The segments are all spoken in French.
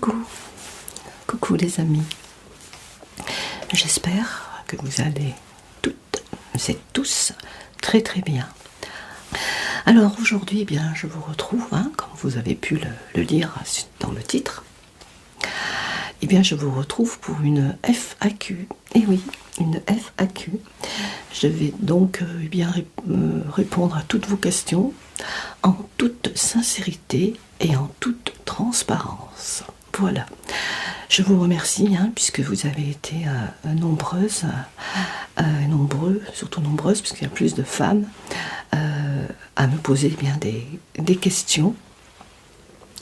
Coucou, coucou les amis. J'espère que vous allez toutes et tous très bien. Alors aujourd'hui, eh bien, je vous retrouve, comme vous avez pu le lire dans le titre, eh bien, je vous retrouve pour une FAQ. Et oui, une FAQ. Je vais donc répondre à toutes vos questions en toute sincérité et en toute transparence. Voilà. Je vous remercie, puisque vous avez été nombreux, surtout nombreuses, puisqu'il y a plus de femmes, à me poser des questions.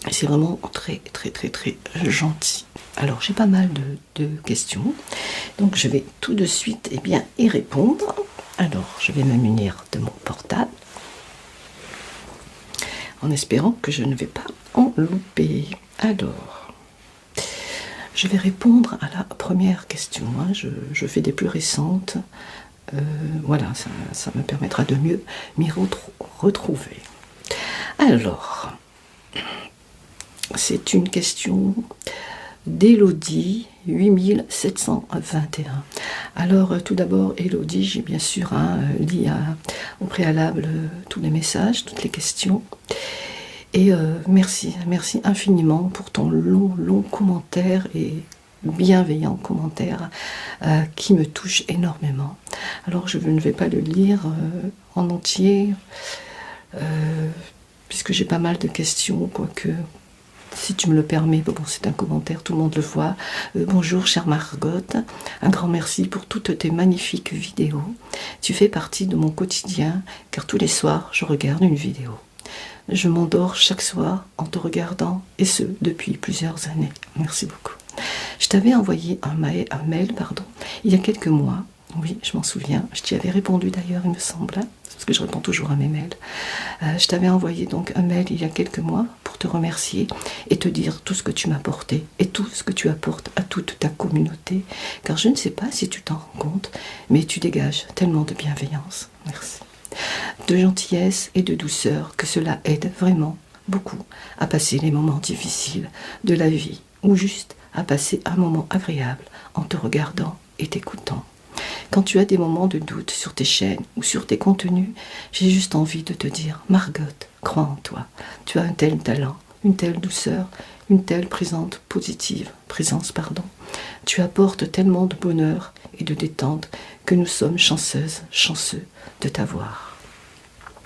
C'est vraiment très gentil. Alors j'ai pas mal de questions, donc je vais tout de suite y répondre. Alors je vais me munir de mon portable, en espérant que je ne vais pas en louper. Alors, je vais répondre à la première question. Je fais des plus récentes. Voilà, ça me permettra de mieux m'y retrouver. Alors, c'est une question d'Élodie 8721. Alors tout d'abord, Élodie, j'ai bien sûr lu au préalable tous les messages, toutes les questions. Et merci infiniment pour ton long commentaire et bienveillant commentaire qui me touche énormément. Alors je ne vais pas le lire en entier puisque j'ai pas mal de questions, quoique si tu me le permets, bon, c'est un commentaire, tout le monde le voit. Bonjour chère Margot, un grand merci pour toutes tes magnifiques vidéos. Tu fais partie de mon quotidien, car tous les soirs, je regarde une vidéo. Je m'endors chaque soir en te regardant, et ce, depuis plusieurs années. Merci beaucoup. Je t'avais envoyé un mail, il y a quelques mois. Oui, je m'en souviens. Je t'y avais répondu d'ailleurs, il me semble, parce que je réponds toujours à mes mails. Je t'avais envoyé donc un mail il y a quelques mois pour te remercier et te dire tout ce que tu m'as apporté et tout ce que tu apportes à toute ta communauté. Car je ne sais pas si tu t'en rends compte, mais tu dégages tellement de bienveillance. Merci. De gentillesse et de douceur, que cela aide vraiment beaucoup à passer les moments difficiles de la vie, ou juste à passer un moment agréable en te regardant et t'écoutant. Quand tu as des moments de doute sur tes chaînes ou sur tes contenus, j'ai juste envie de te dire, Margot, crois en toi. Tu as un tel talent, une telle douceur, une telle présence. Tu apportes tellement de bonheur et de détente que nous sommes chanceux de t'avoir.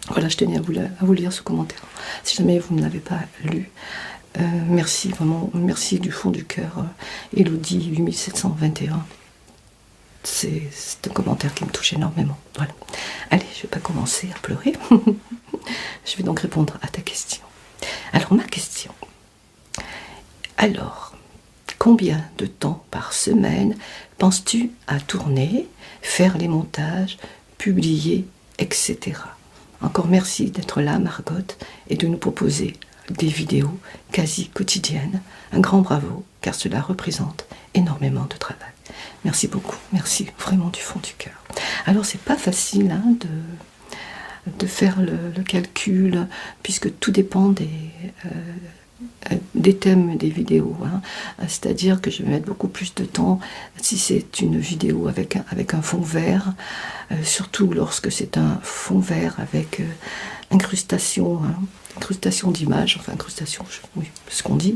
Voilà, je tenais à vous lire ce commentaire. Si jamais vous ne l'avez pas lu, merci, vraiment, merci du fond du cœur, Élodie 8721. C'est un commentaire qui me touche énormément. Voilà. Allez, je ne vais pas commencer à pleurer. Je vais donc répondre à ta question. Alors, ma question. Alors, combien de temps par semaine penses-tu à tourner, faire les montages, publier, etc. Encore merci d'être là, Margot, et de nous proposer des vidéos quasi quotidiennes. Un grand bravo, car cela représente énormément de travail. Merci beaucoup, merci vraiment du fond du cœur. Alors c'est pas facile de faire le calcul, puisque tout dépend des thèmes des vidéos. C'est-à-dire que je vais mettre beaucoup plus de temps si c'est une vidéo avec un fond vert, surtout lorsque c'est un fond vert avec incrustation d'images, enfin incrustation, oui, ce qu'on dit,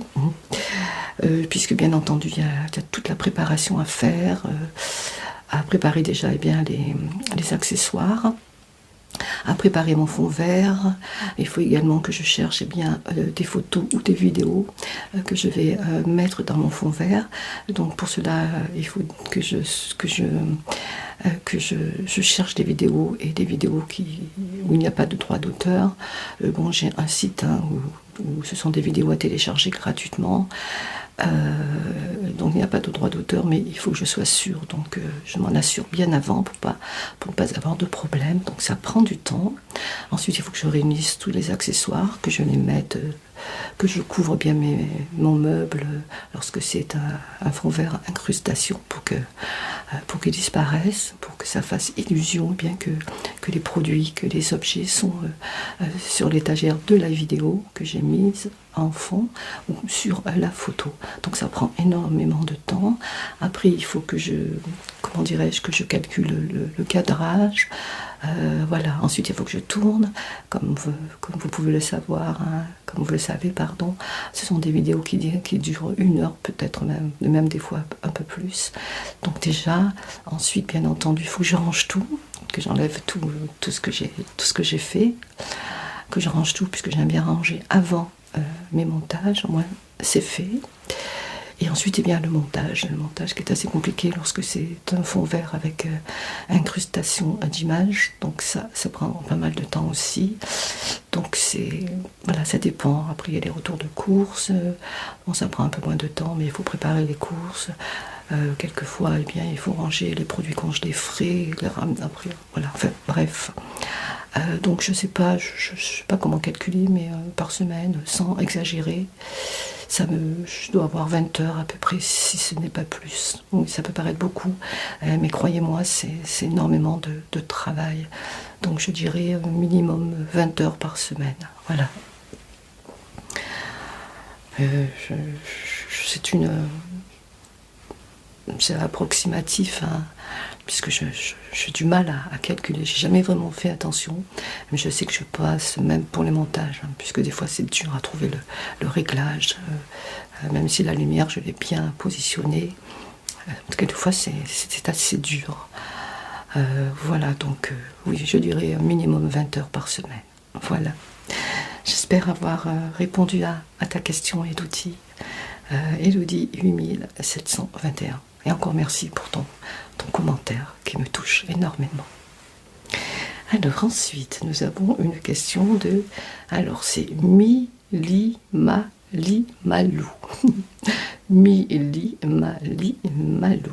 puisque bien entendu il y a toute la préparation à faire, à préparer déjà les accessoires, à préparer mon fond vert. Il faut également que je cherche des photos ou des vidéos que je vais mettre dans mon fond vert. Donc pour cela, il faut que je cherche des vidéos et des vidéos où il n'y a pas de droit d'auteur. Bon, j'ai un site où ce sont des vidéos à télécharger gratuitement. Donc il n'y a pas de droit d'auteur, mais il faut que je sois sûre, donc je m'en assure bien avant pour ne pas avoir de problème. Donc ça prend du temps. Ensuite il faut que je réunisse tous les accessoires, que je les mette que je couvre bien mon meuble lorsque c'est un fond vert incrustation pour qu'il disparaisse, pour que ça fasse illusion, bien que les produits, que les objets sont sur l'étagère de la vidéo que j'ai mise en fond ou sur la photo. Donc ça prend énormément de temps. Après, il faut que comment dirais-je, que je calcule le cadrage. Voilà. Ensuite, il faut que je tourne, comme vous pouvez le savoir, hein, comme vous le savez, pardon. Ce sont des vidéos qui durent 1 heure, peut-être même des fois un peu plus. Donc déjà, ensuite, bien entendu, il faut que je range tout, que j'enlève tout ce que j'ai fait, que je range tout, puisque j'aime bien ranger avant mes montages. Au moins, c'est fait. Et ensuite, eh bien, le montage qui est assez compliqué lorsque c'est un fond vert avec incrustation d'images. Donc ça prend pas mal de temps aussi. Donc voilà, ça dépend. Après, il y a les retours de courses. Bon, ça prend un peu moins de temps, mais il faut préparer les courses. Quelquefois, eh bien, il faut ranger les produits congelés frais, les ramener après. Voilà, enfin, bref. Donc je sais pas comment calculer, mais par semaine, sans exagérer, je dois avoir 20 heures à peu près, si ce n'est pas plus. Oui, ça peut paraître beaucoup, mais croyez-moi, c'est énormément de travail. Donc je dirais minimum 20 heures par semaine. Voilà. C'est approximatif, hein, puisque j'ai du mal à calculer. J'ai jamais vraiment fait attention, mais je sais que je passe même pour les montages, hein, puisque des fois c'est dur à trouver le réglage, même si la lumière je l'ai bien positionnée. Quelquefois c'est assez dur. Voilà, donc oui, je dirais un minimum 20 heures par semaine. Voilà. J'espère avoir répondu à ta question, Elodie. Elodie 8721. Et encore merci pour ton commentaire qui me touche énormément. Alors ensuite, nous avons une question alors c'est Mili Malou. Mili Malou.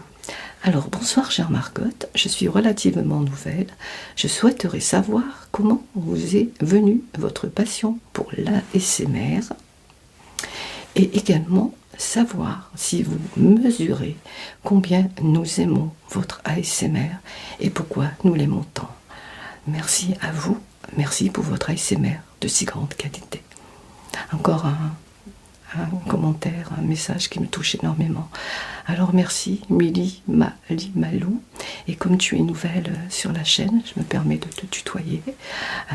Alors bonsoir chère Margotte, je suis relativement nouvelle. Je souhaiterais savoir comment vous est venue votre passion pour l'ASMR et également savoir si vous mesurez combien nous aimons votre ASMR et pourquoi nous l'aimons tant. Merci à vous, merci pour votre ASMR de si grande qualité. Encore un commentaire, un message qui me touche énormément. Alors merci Mili Malou, et comme tu es nouvelle sur la chaîne, je me permets de te tutoyer.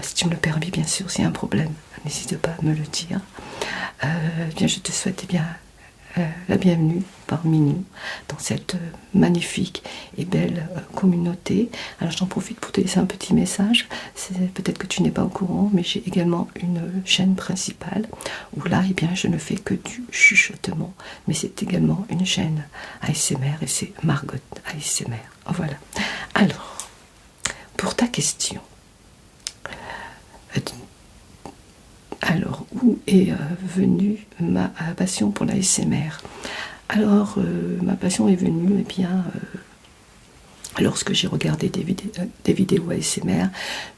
Si tu me le permets, bien sûr, s'il y a un problème, n'hésite pas à me le dire. Bien, je te souhaite bien la bienvenue parmi nous dans cette magnifique et belle communauté. Alors j'en profite pour te laisser un petit message. Peut-être que tu n'es pas au courant, mais j'ai également une chaîne principale où là, eh bien, je ne fais que du chuchotement, mais c'est également une chaîne ASMR et c'est Margotte ASMR. Voilà. Alors, pour ta question, alors, où est venue ma passion pour l'ASMR? Alors, ma passion est venue, eh bien, lorsque j'ai regardé des vidéos ASMR,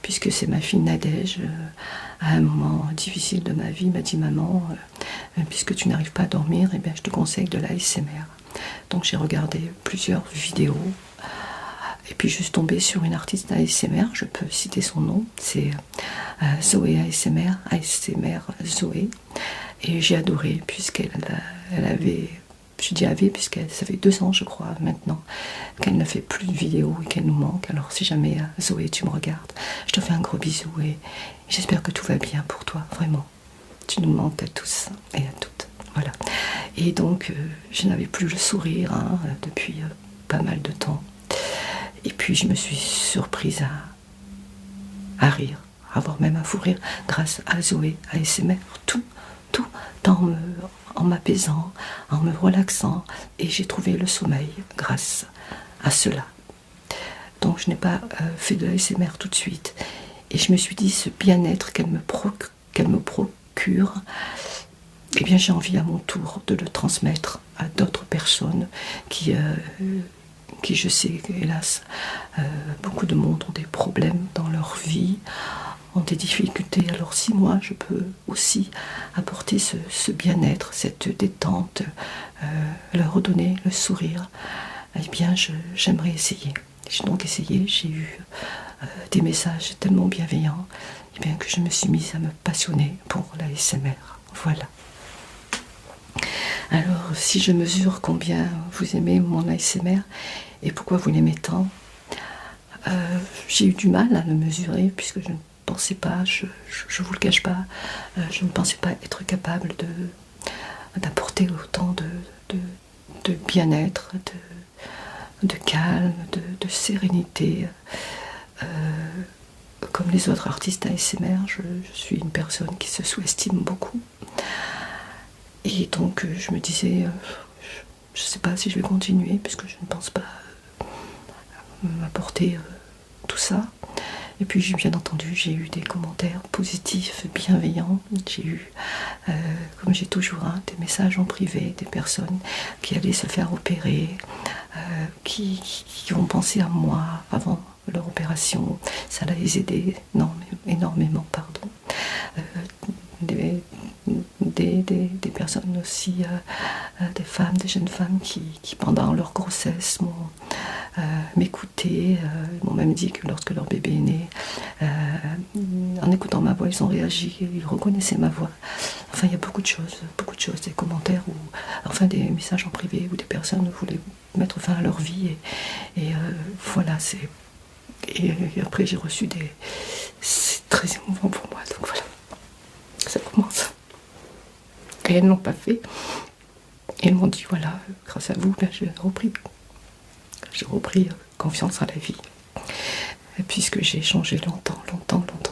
puisque c'est ma fille Nadège, à un moment difficile de ma vie, m'a dit: maman, puisque tu n'arrives pas à dormir, eh bien, je te conseille de l'ASMR. Donc, j'ai regardé plusieurs vidéos. Et puis je suis tombée sur une artiste ASMR, je peux citer son nom, c'est Zoé ASMR Zoé. Et j'ai adoré, puisqu'elle avait, je dis avait, puisqu'elle, ça fait 2 ans je crois maintenant, qu'elle ne fait plus de vidéos et qu'elle nous manque. Alors si jamais Zoé tu me regardes, je te fais un gros bisou et j'espère que tout va bien pour toi, vraiment. Tu nous manques à tous et à toutes. Voilà. Et donc je n'avais plus le sourire depuis pas mal de temps. Et puis je me suis surprise à rire, à avoir même un fou rire grâce à Zoé ASMR, tout en m'apaisant, en me relaxant, et j'ai trouvé le sommeil grâce à cela. Donc je n'ai pas fait de l'ASMR tout de suite, et je me suis dit, ce bien-être qu'elle me procure, eh bien j'ai envie à mon tour de le transmettre à d'autres personnes qui je sais, hélas, beaucoup de monde ont des problèmes dans leur vie, ont des difficultés. Alors si moi je peux aussi apporter ce bien-être, cette détente, leur redonner le sourire, eh bien j'aimerais essayer. J'ai donc essayé, j'ai eu des messages tellement bienveillants, eh bien que je me suis mise à me passionner pour l'ASMR. Voilà. Alors, si je mesure combien vous aimez mon ASMR et pourquoi vous l'aimez tant, j'ai eu du mal à le mesurer puisque je ne pensais pas, je vous le cache pas, je ne pensais pas être capable d'apporter autant de bien-être, de calme, de sérénité. Comme les autres artistes ASMR, je suis une personne qui se sous-estime beaucoup. Et donc je me disais, je ne sais pas si je vais continuer, puisque je ne pense pas m'apporter tout ça. Et puis bien entendu, j'ai eu des commentaires positifs, bienveillants. J'ai eu, comme j'ai toujours, des messages en privé, des personnes qui allaient se faire opérer, qui ont pensé à moi avant leur opération. Ça les aidait énormément, pardon. Des personnes aussi, des femmes, des jeunes femmes qui pendant leur grossesse m'écoutaient, m'ont même dit que lorsque leur bébé est né, en écoutant ma voix, ils ont réagi, ils reconnaissaient ma voix. Enfin, il y a beaucoup de choses, des commentaires, enfin des messages en privé où des personnes voulaient mettre fin à leur vie. Et voilà, et après j'ai reçu c'est très émouvant pour moi, donc voilà, ça commence. Et elles n'ont pas fait. Et elles m'ont dit, voilà, grâce à vous, j'ai repris confiance en la vie. Et puisque j'ai changé longtemps,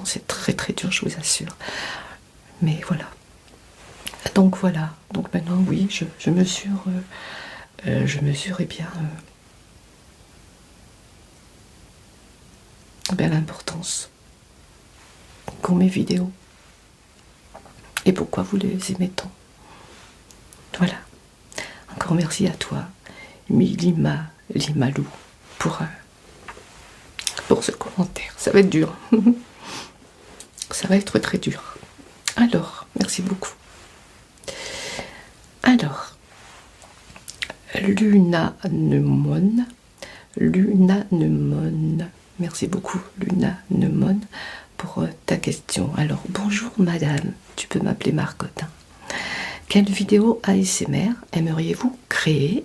c'est très très dur, je vous assure. Mais voilà. Donc voilà, donc maintenant, oui, je mesure, eh bien, l'importance qu'ont mes vidéos. Et pourquoi vous les aimez tant. Voilà. Encore merci à toi, Limalou, pour ce commentaire. Ça va être dur. Ça va être très dur. Alors, merci beaucoup. Alors, Luna Nemone. Merci beaucoup, Luna Nemone, pour ta question. Alors, bonjour madame, tu peux m'appeler Marcotte. Quelle vidéo ASMR aimeriez-vous créer,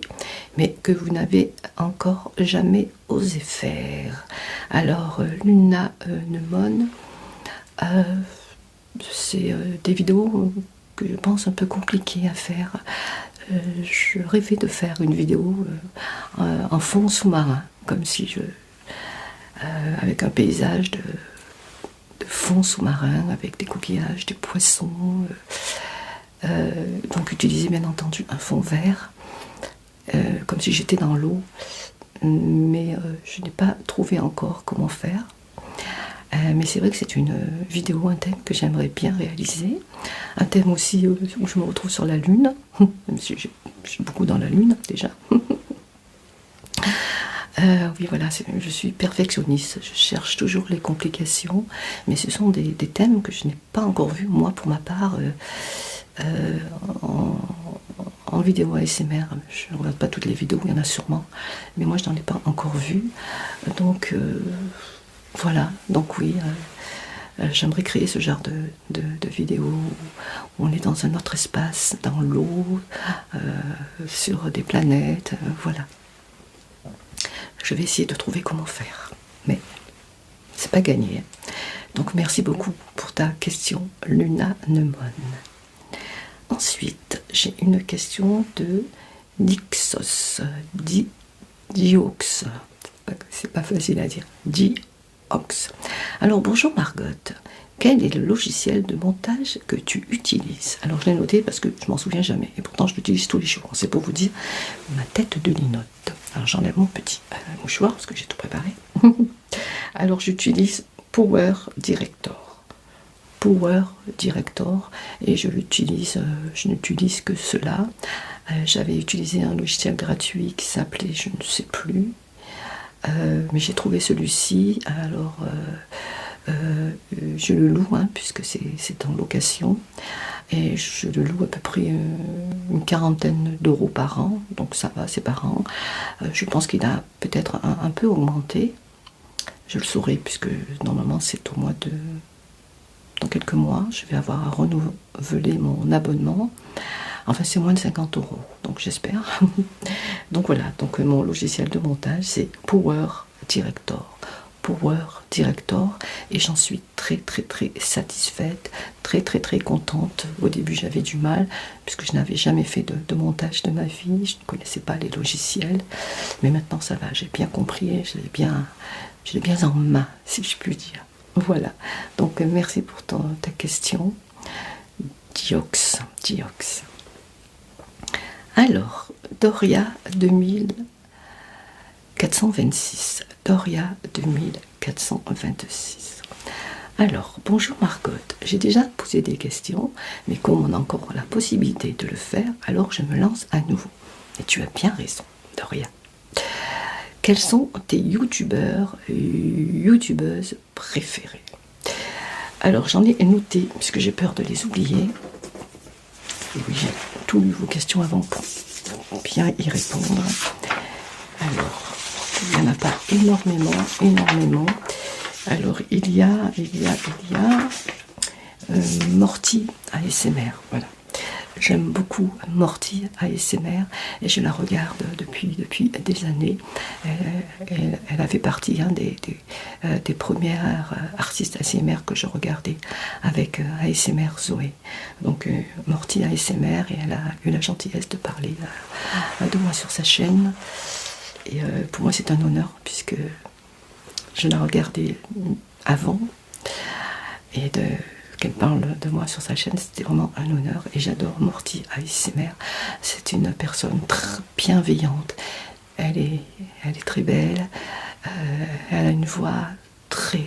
mais que vous n'avez encore jamais osé faire? Alors, Luna Nemone, c'est des vidéos que je pense un peu compliquées à faire. Je rêvais de faire une vidéo en fond sous-marin, comme si avec un paysage de fond sous-marin, avec des coquillages, des poissons. Donc utiliser bien entendu un fond vert, comme si j'étais dans l'eau, mais je n'ai pas trouvé encore comment faire. Mais c'est vrai que c'est une vidéo, un thème que j'aimerais bien réaliser, un thème aussi où je me retrouve sur la lune, même si je suis beaucoup dans la lune déjà. Oui, voilà, je suis perfectionniste, je cherche toujours les complications, mais ce sont des thèmes que je n'ai pas encore vus, moi, pour ma part, en vidéo ASMR. Je ne regarde pas toutes les vidéos, il y en a sûrement, mais moi, je n'en ai pas encore vu. Donc, voilà, donc oui, j'aimerais créer ce genre de vidéo où on est dans un autre espace, dans l'eau, sur des planètes, voilà. Je vais essayer de trouver comment faire, mais c'est pas gagné. Donc merci beaucoup pour ta question, Luna Nemone. Ensuite, j'ai une question de Dixos, Diox. C'est pas facile à dire. Diox. Alors bonjour Margotte. Quel est le logiciel de montage que tu utilises? Alors je l'ai noté parce que je m'en souviens jamais. Et pourtant je l'utilise tous les jours. C'est pour vous dire ma tête de linotte. Alors j'enlève mon petit mouchoir parce que j'ai tout préparé. Alors j'utilise Power Director. Power Director. Et je n'utilise que cela. J'avais utilisé un logiciel gratuit qui s'appelait, je ne sais plus. Mais j'ai trouvé celui-ci. Alors Je le loue, hein, puisque c'est en location. Et je le loue à peu près une quarantaine d'euros par an. Donc ça va, c'est par an. Je pense qu'il a peut-être un peu augmenté. Je le saurai, puisque normalement c'est au mois de... Dans quelques mois, je vais avoir à renouveler mon abonnement. Enfin, c'est moins de 50 euros, donc j'espère. Donc voilà, donc mon logiciel de montage, c'est Power Director. Power Director, et j'en suis très satisfaite, très contente. Au début, j'avais du mal, puisque je n'avais jamais fait de montage de ma vie, je ne connaissais pas les logiciels, mais maintenant ça va, j'ai bien compris, je l'ai bien en main, si je puis dire. Voilà, donc merci pour ta question, Diox. Alors, Doria 2426. Doria 2426. Alors, bonjour Marcotte, j'ai déjà posé des questions, mais comme on a encore la possibilité de le faire, alors je me lance à nouveau. Et tu as bien raison, Doria. Quels sont tes youtubeuses préférées? Alors j'en ai noté, puisque j'ai peur de les oublier. Et oui, j'ai tout lu vos questions avant pour bien y répondre. Alors, il n'y en a pas énormément. Alors il y a Morty ASMR, voilà. J'aime beaucoup Morty ASMR et je la regarde depuis des années. Elle a fait partie des premières artistes ASMR que je regardais avec ASMR Zoé. Donc Morty ASMR, et elle a eu la gentillesse de parler de moi sur sa chaîne. Et pour moi c'est un honneur puisque je la regardais avant, et qu'elle parle de moi sur sa chaîne, c'était vraiment un honneur. Et j'adore Morty ASMR. C'est une personne très bienveillante. Elle est très belle. Elle a une voix très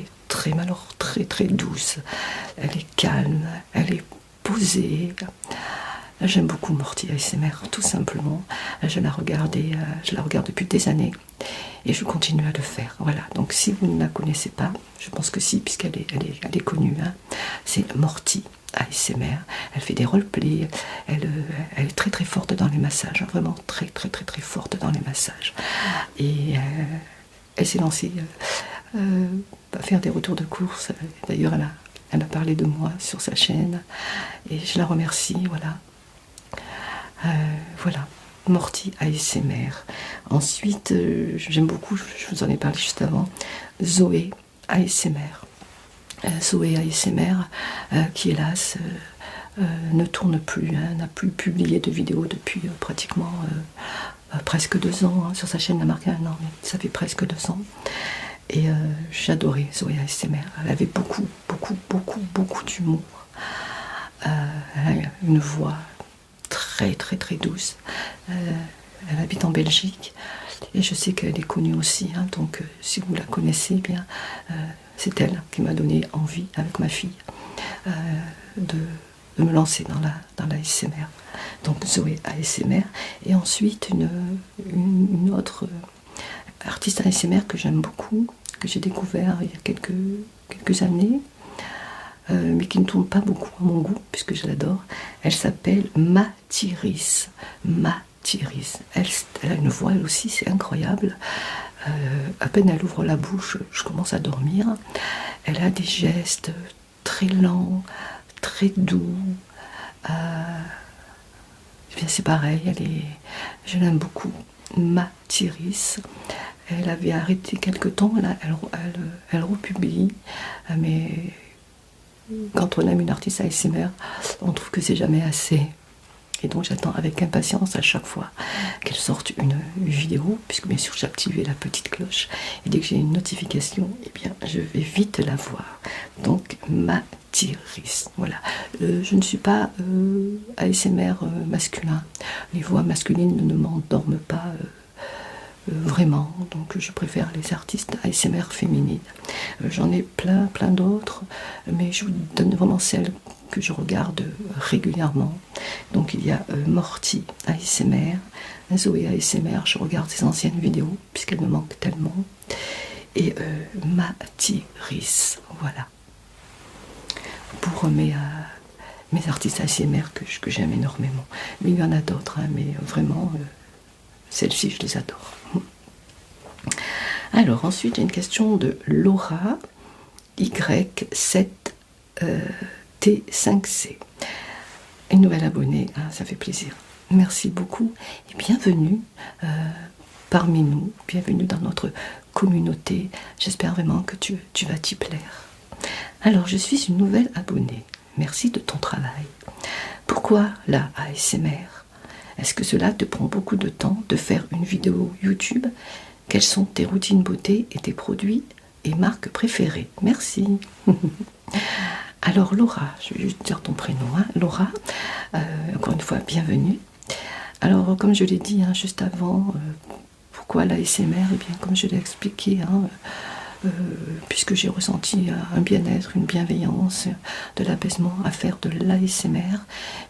douce. Elle est calme. Elle est posée. J'aime beaucoup Morty ASMR, tout simplement. Je la regarde depuis des années. Et je continue à le faire. Voilà, donc si vous ne la connaissez pas, je pense que si, puisqu'elle est connue, hein, c'est Morty ASMR. Elle fait des roleplays, elle est très forte dans les massages, hein, vraiment très forte dans les massages. Et elle s'est lancée à faire des retours de course. D'ailleurs, elle a parlé de moi sur sa chaîne, et je la remercie, voilà. Voilà. Morty ASMR. Ensuite, j'aime beaucoup, je vous en ai parlé juste avant, Zoé ASMR. Zoé ASMR, qui hélas ne tourne plus, hein, n'a plus publié de vidéos depuis pratiquement presque 2 ans. Hein, sur sa chaîne, elle a marqué 1 an, mais ça fait presque 2 ans. Et j'adorais Zoé ASMR. Elle avait beaucoup d'humour. Elle a une voix très douce. Elle habite en Belgique et je sais qu'elle est connue aussi, hein, donc si vous la connaissez bien, c'est elle qui m'a donné envie avec ma fille de me lancer dans la ASMR. Donc Zoé ASMR. Et ensuite une autre artiste ASMR que j'aime beaucoup, que j'ai découvert il y a quelques années, mais qui ne tourne pas beaucoup à mon goût, puisque je l'adore. Elle s'appelle Mathiris. Elle a une voix, elle aussi, c'est incroyable. À peine elle ouvre la bouche, je commence à dormir. Elle a des gestes très lents, très doux. C'est pareil, je l'aime beaucoup. Mathiris. Elle avait arrêté quelque temps, là, elle republie, mais quand on aime une artiste ASMR, on trouve que c'est jamais assez. Et donc j'attends avec impatience à chaque fois qu'elle sorte une vidéo, puisque bien sûr j'ai activé la petite cloche. Et dès que j'ai une notification, eh bien je vais vite la voir. Donc Mathiris, voilà. Je ne suis pas ASMR masculin. Les voix masculines ne m'endorment pas vraiment, donc je préfère les artistes ASMR féminines. J'en ai plein d'autres, mais je vous donne vraiment celles que je regarde régulièrement. Donc il y a Morty ASMR, Zoé ASMR, je regarde ses anciennes vidéos puisqu'elles me manquent tellement. et Mathiris, voilà. Pour mes artistes ASMR que j'aime énormément. Mais il y en a d'autres, hein, mais vraiment, celles-ci, je les adore. Alors, ensuite, j'ai une question de Laura Y7T5C. Une nouvelle abonnée, hein, ça fait plaisir. Merci beaucoup et bienvenue parmi nous, bienvenue dans notre communauté. J'espère vraiment que tu vas t'y plaire. Alors, je suis une nouvelle abonnée. Merci de ton travail. Pourquoi la ASMR? Est-ce que cela te prend beaucoup de temps de faire une vidéo YouTube? Quelles sont tes routines beauté et tes produits et marques préférées? Merci. Alors Laura, je vais juste dire ton prénom, hein, Laura, encore une fois, bienvenue. Alors, comme je l'ai dit hein, juste avant, pourquoi l'ASMR? Eh bien, comme je l'ai expliqué, hein, puisque j'ai ressenti un bien-être, une bienveillance, de l'apaisement à faire de l'ASMR,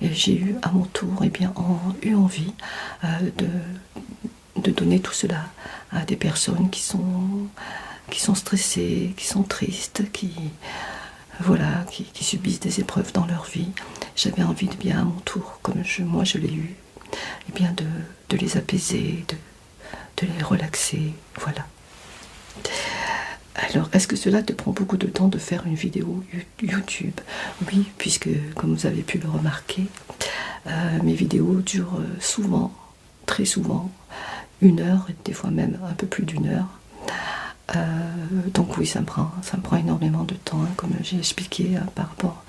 et j'ai eu à mon tour eh bien, eu envie de donner tout cela à des personnes qui sont stressées, qui sont tristes, qui subissent des épreuves dans leur vie. J'avais envie de bien à mon tour, comme moi je l'ai eu, eh bien de les apaiser, de les relaxer, voilà. Alors, est-ce que cela te prend beaucoup de temps de faire une vidéo YouTube? Oui, puisque, comme vous avez pu le remarquer, mes vidéos durent souvent, très souvent, 1 heure, et des fois même un peu plus d'1 heure. Donc oui, ça me prend énormément de temps, hein, comme j'ai expliqué par rapport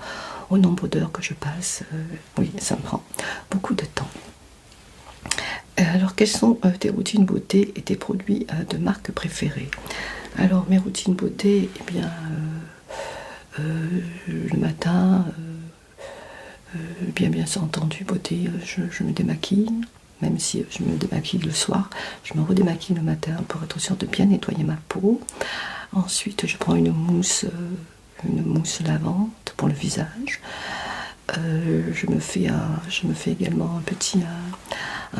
au nombre d'heures que je passe. Oui, ça me prend beaucoup de temps. Alors, quelles sont tes routines beauté et tes produits de marque préférés? Alors, mes routines beauté, eh bien, le matin, bien entendu, beauté, je me démaquille. Même si je me démaquille le soir, je me redémaquille le matin pour être sûre de bien nettoyer ma peau. Ensuite, je prends une mousse lavante pour le visage. Je me fais également un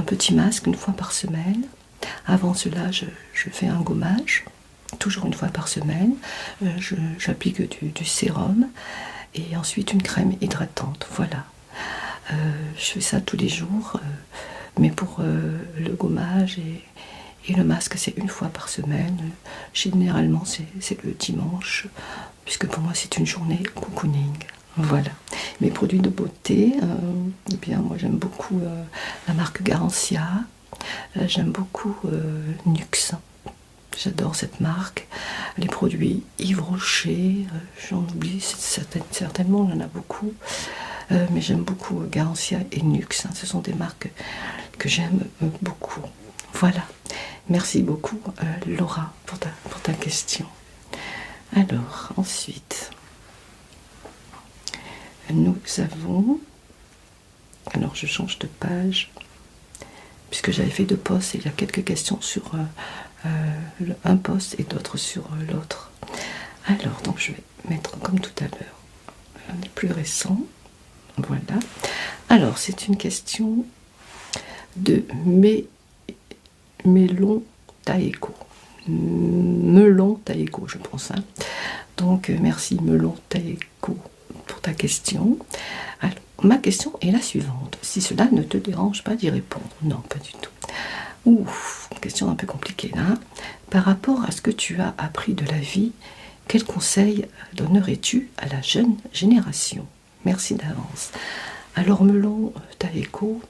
petit masque 1 fois par semaine. Avant cela, je fais un gommage, toujours 1 fois par semaine. J'applique du sérum et ensuite une crème hydratante. Voilà. Je fais ça tous les jours. Mais pour le gommage et le masque, c'est 1 fois par semaine. Généralement, c'est le dimanche, puisque pour moi, c'est une journée cocooning. Voilà. Mes produits de beauté, eh bien, moi, j'aime beaucoup la marque Garancia. J'aime beaucoup Nuxe. J'adore cette marque. Les produits Yves Rocher, j'en oublie certainement, il y en a beaucoup. Mais j'aime beaucoup Garancia et Nuxe. Hein, ce sont des marques que j'aime beaucoup. Voilà. Merci beaucoup Laura pour ta question. Alors, ensuite, nous avons... Alors, je change de page, puisque j'avais fait 2 posts et il y a quelques questions sur un post et d'autres sur l'autre. Alors, donc je vais mettre comme tout à l'heure les plus récents. Voilà. Alors, c'est une question de Melon Taeko. Melon Taeko, je pense. Hein. Donc, merci Melon Taeko pour ta question. Alors, ma question est la suivante. Si cela ne te dérange pas d'y répondre. Non, pas du tout. Ouf, question un peu compliquée là. Hein. Par rapport à ce que tu as appris de la vie, quels conseils donnerais-tu à la jeune génération? Merci d'avance. Alors, Melon Taeko,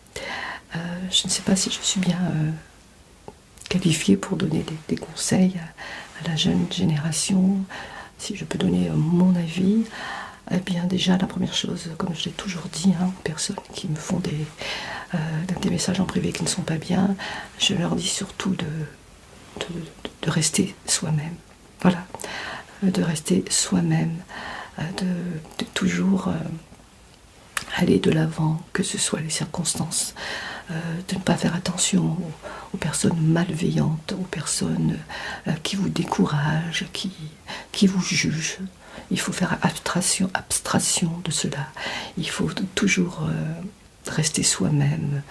je ne sais pas si je suis bien qualifiée pour donner des conseils à la jeune génération. Si je peux donner mon avis, eh bien déjà la première chose, comme je l'ai toujours dit hein, aux personnes qui me font des messages en privé qui ne sont pas bien, je leur dis surtout de rester soi-même. Voilà, de rester soi-même, de toujours aller de l'avant, que ce soit les circonstances, de ne pas faire attention aux personnes malveillantes, aux personnes qui vous découragent, qui vous jugent. Il faut faire abstraction de cela. Il faut toujours rester soi-même,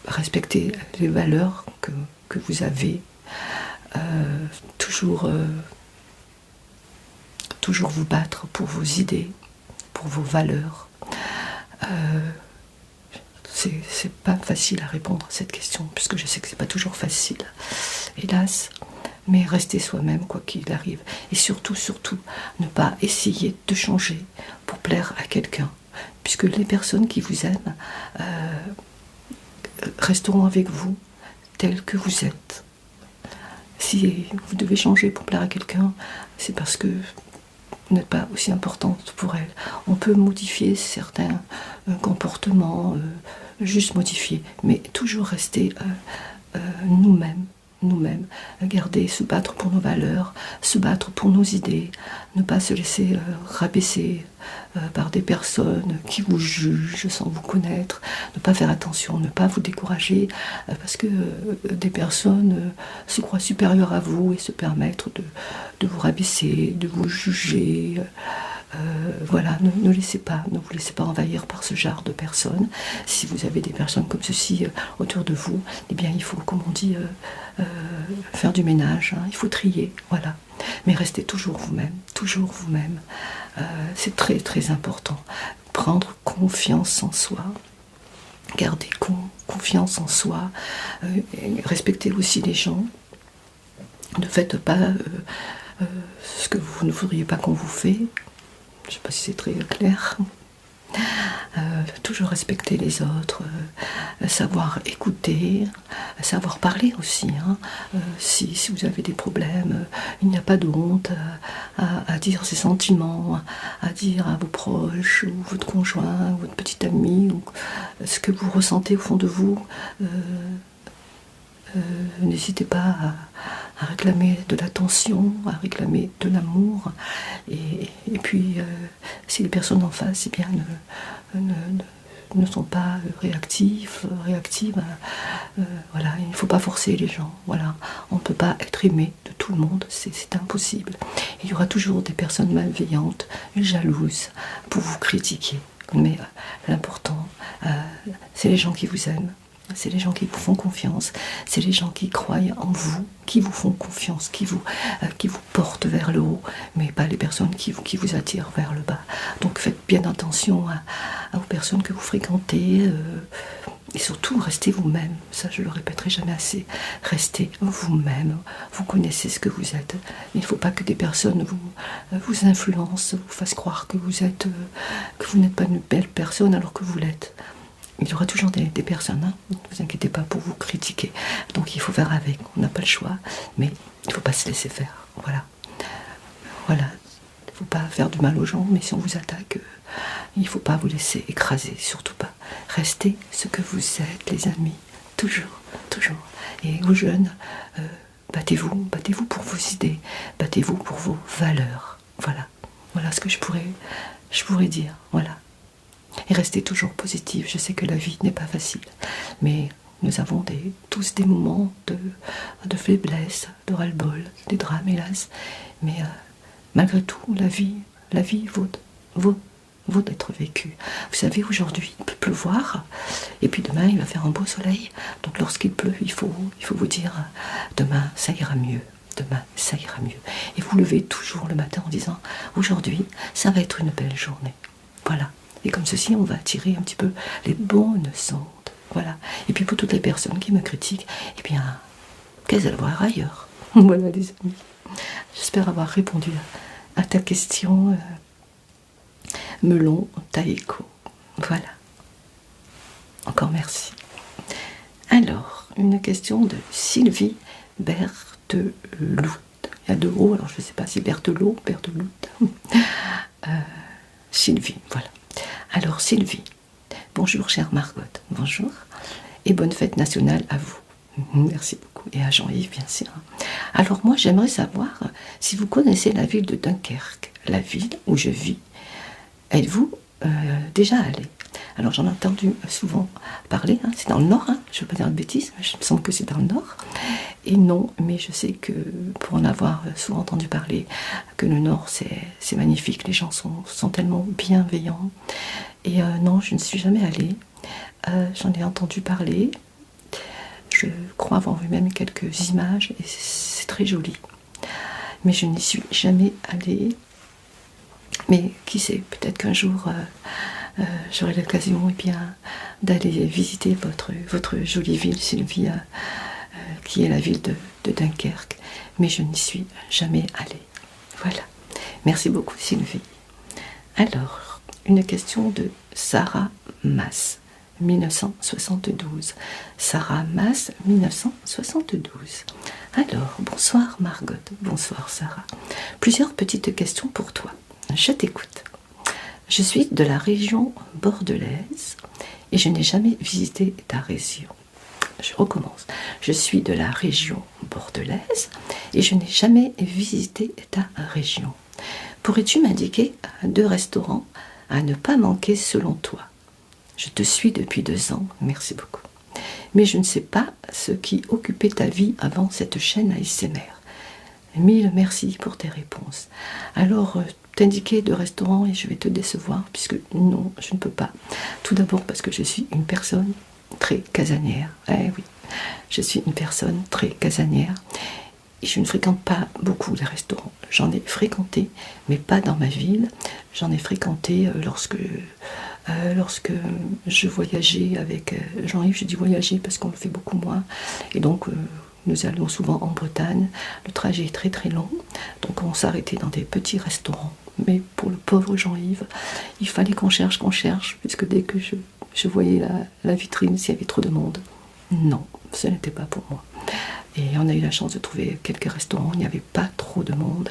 respecter les valeurs que vous avez, toujours, toujours vous battre pour vos idées, pour vos valeurs. C'est pas facile à répondre à cette question, puisque je sais que c'est pas toujours facile, hélas. Mais restez soi-même quoi qu'il arrive. Et surtout, surtout, ne pas essayer de changer pour plaire à quelqu'un. Puisque les personnes qui vous aiment resteront avec vous tels que vous êtes. Si vous devez changer pour plaire à quelqu'un, c'est parce que vous n'êtes pas aussi importante pour elle. On peut modifier certains comportements, juste modifier, mais toujours rester nous-mêmes. Nous-mêmes, garder, se battre pour nos valeurs, se battre pour nos idées, ne pas se laisser rabaisser par des personnes qui vous jugent sans vous connaître, ne pas faire attention, ne pas vous décourager parce que des personnes se croient supérieures à vous et se permettre de vous rabaisser, de vous juger. Voilà, ne vous laissez pas envahir par ce genre de personnes. Si vous avez des personnes comme ceci autour de vous, eh bien il faut, comme on dit, faire du ménage, hein, il faut trier, voilà. Mais restez toujours vous-même, toujours vous-même. C'est très très important. Prendre confiance en soi, garder confiance en soi, respecter aussi les gens. Ne faites pas ce que vous ne voudriez pas qu'on vous fait. Je ne sais pas si c'est très clair. Toujours respecter les autres, savoir écouter, savoir parler aussi. Hein. Si vous avez des problèmes, il n'y a pas de honte à dire ses sentiments, à dire à vos proches, ou votre conjoint, ou votre petit ami, ou ce que vous ressentez au fond de vous. N'hésitez pas à réclamer de l'attention, à réclamer de l'amour. Et puis, si les personnes en face eh bien, ne sont pas réactives, voilà, il ne faut pas forcer les gens. Voilà. On ne peut pas être aimé de tout le monde, c'est impossible. Il y aura toujours des personnes malveillantes, jalouses, pour vous critiquer. Mais l'important, c'est les gens qui vous aiment. C'est les gens qui vous font confiance, c'est les gens qui croient en vous, qui vous font confiance, qui vous portent vers le haut, mais pas les personnes qui vous attirent vers le bas. Donc faites bien attention aux personnes que vous fréquentez, et surtout restez vous-même. Ça, je le répéterai jamais assez. Restez vous-même. Vous connaissez ce que vous êtes. Il ne faut pas que des personnes vous influencent, vous fassent croire que vous n'êtes pas une belle personne alors que vous l'êtes. Il y aura toujours des personnes, hein, ne vous inquiétez pas pour vous critiquer. Donc il faut faire avec, on n'a pas le choix, mais il ne faut pas se laisser faire. Voilà. Voilà. Il ne faut pas faire du mal aux gens, mais si on vous attaque, il ne faut pas vous laisser écraser, surtout pas. Restez ce que vous êtes, les amis. Toujours, toujours. Et aux jeunes, battez-vous pour vos idées, battez-vous pour vos valeurs. Voilà. Voilà ce que je pourrais dire. Voilà. Et restez toujours positif. Je sais que la vie n'est pas facile, mais nous avons tous des moments de faiblesse, de ras-le-bol, des drames hélas. Mais malgré tout, la vie vaut d'être vécue. Vous savez, aujourd'hui, il peut pleuvoir, et puis demain, il va faire un beau soleil. Donc lorsqu'il pleut, il faut vous dire, demain, ça ira mieux. Demain, ça ira mieux. Et vous levez toujours le matin en disant, aujourd'hui, ça va être une belle journée. Voilà. Et comme ceci, on va attirer un petit peu les bonnes ondes. Voilà. Et puis pour toutes les personnes qui me critiquent, eh bien, qu'elles aillent voir ailleurs. Voilà, les amis. J'espère avoir répondu à ta question, Melon Taeko. Voilà. Encore merci. Alors, une question de Sylvie Berthelout. Il y a deux O, alors je ne sais pas si Berthelout. Sylvie, voilà. Alors Sylvie, bonjour chère Margot, bonjour, et bonne fête nationale à vous. Merci beaucoup, et à Jean-Yves bien sûr. Alors moi j'aimerais savoir si vous connaissez la ville de Dunkerque, la ville où je vis. Êtes-vous déjà allé? Alors j'en ai entendu souvent parler, hein, c'est dans le nord, hein, je ne veux pas dire de bêtises, mais il me semble que c'est dans le nord. Et non, mais je sais que pour en avoir souvent entendu parler, que le nord c'est magnifique, les gens sont tellement bienveillants. Et non, je ne suis jamais allée, j'en ai entendu parler. je crois avoir vu même quelques images et c'est très joli. Mais je n'y suis jamais allée. Mais qui sait, peut-être qu'un jour j'aurai l'occasion d'aller visiter votre jolie ville, Sylvie, qui est la ville de Dunkerque. Mais je n'y suis jamais allée. Voilà. Merci beaucoup, Sylvie. Alors, une question de Sarah Mass, 1972. Sarah Mass, 1972. Alors, bonsoir Margot, bonsoir Sarah. Plusieurs petites questions pour toi. Je t'écoute. Je suis de la région bordelaise et je n'ai jamais visité ta région. Je recommence. Je suis de la région bordelaise et je n'ai jamais visité ta région. Pourrais-tu m'indiquer 2 restaurants à ne pas manquer selon toi? Je te suis depuis 2 ans, merci beaucoup. Mais je ne sais pas ce qui occupait ta vie avant cette chaîne ASMR. 1000 merci pour tes réponses. Alors, t'indiquer 2 restaurants et je vais te décevoir, puisque non, je ne peux pas. Tout d'abord parce que je suis une personne très casanière. Eh oui, je suis une personne très casanière. Et je ne fréquente pas beaucoup les restaurants. J'en ai fréquenté, mais pas dans ma ville. J'en ai fréquenté lorsque je voyageais avec Jean-Yves. Je dis voyager parce qu'on le fait beaucoup moins. Et donc, nous allons souvent en Bretagne. Le trajet est très très long. Donc, on s'arrêtait dans des petits restaurants. Mais pour le pauvre Jean-Yves, il fallait qu'on cherche, puisque dès que je voyais la vitrine, s'il y avait trop de monde, non, ce n'était pas pour moi. Et on a eu la chance de trouver quelques restaurants où il n'y avait pas trop de monde.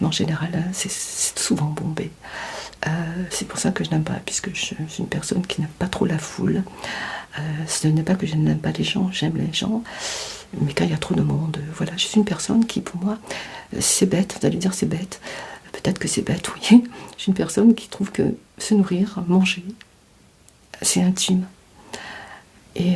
Mais en général, c'est souvent bombé. C'est pour ça que je n'aime pas, puisque je suis une personne qui n'aime pas trop la foule. Ce n'est pas que je n'aime pas les gens, j'aime les gens. Mais quand il y a trop de monde, voilà. Je suis une personne qui, pour moi, c'est bête, vous allez dire c'est bête. Peut-être que c'est bête, oui. Je suis une personne qui trouve que se nourrir, manger, c'est intime. Et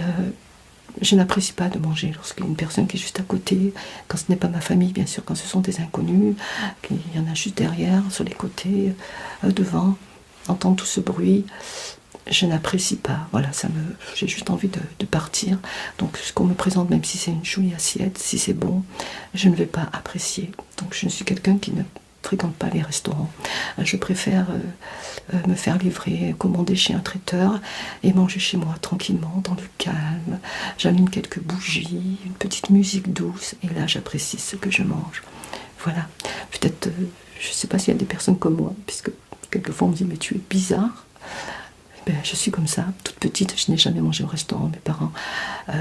je n'apprécie pas de manger lorsqu'il y a une personne qui est juste à côté, quand ce n'est pas ma famille, bien sûr, quand ce sont des inconnus, qu'il y en a juste derrière, sur les côtés, devant, entendre tout ce bruit, je n'apprécie pas. Voilà, j'ai juste envie de partir. Donc, ce qu'on me présente, même si c'est une jolie assiette, si c'est bon, je ne vais pas apprécier. Donc, je ne suis quelqu'un qui ne fréquente pas les restaurants. Je préfère me faire livrer, commander chez un traiteur et manger chez moi tranquillement, dans le calme. J'allume quelques bougies, une petite musique douce et là j'apprécie ce que je mange. Voilà. Peut-être, je ne sais pas s'il y a des personnes comme moi, puisque quelquefois on me dit mais tu es bizarre. Ben, je suis comme ça, toute petite, je n'ai jamais mangé au restaurant. Mes parents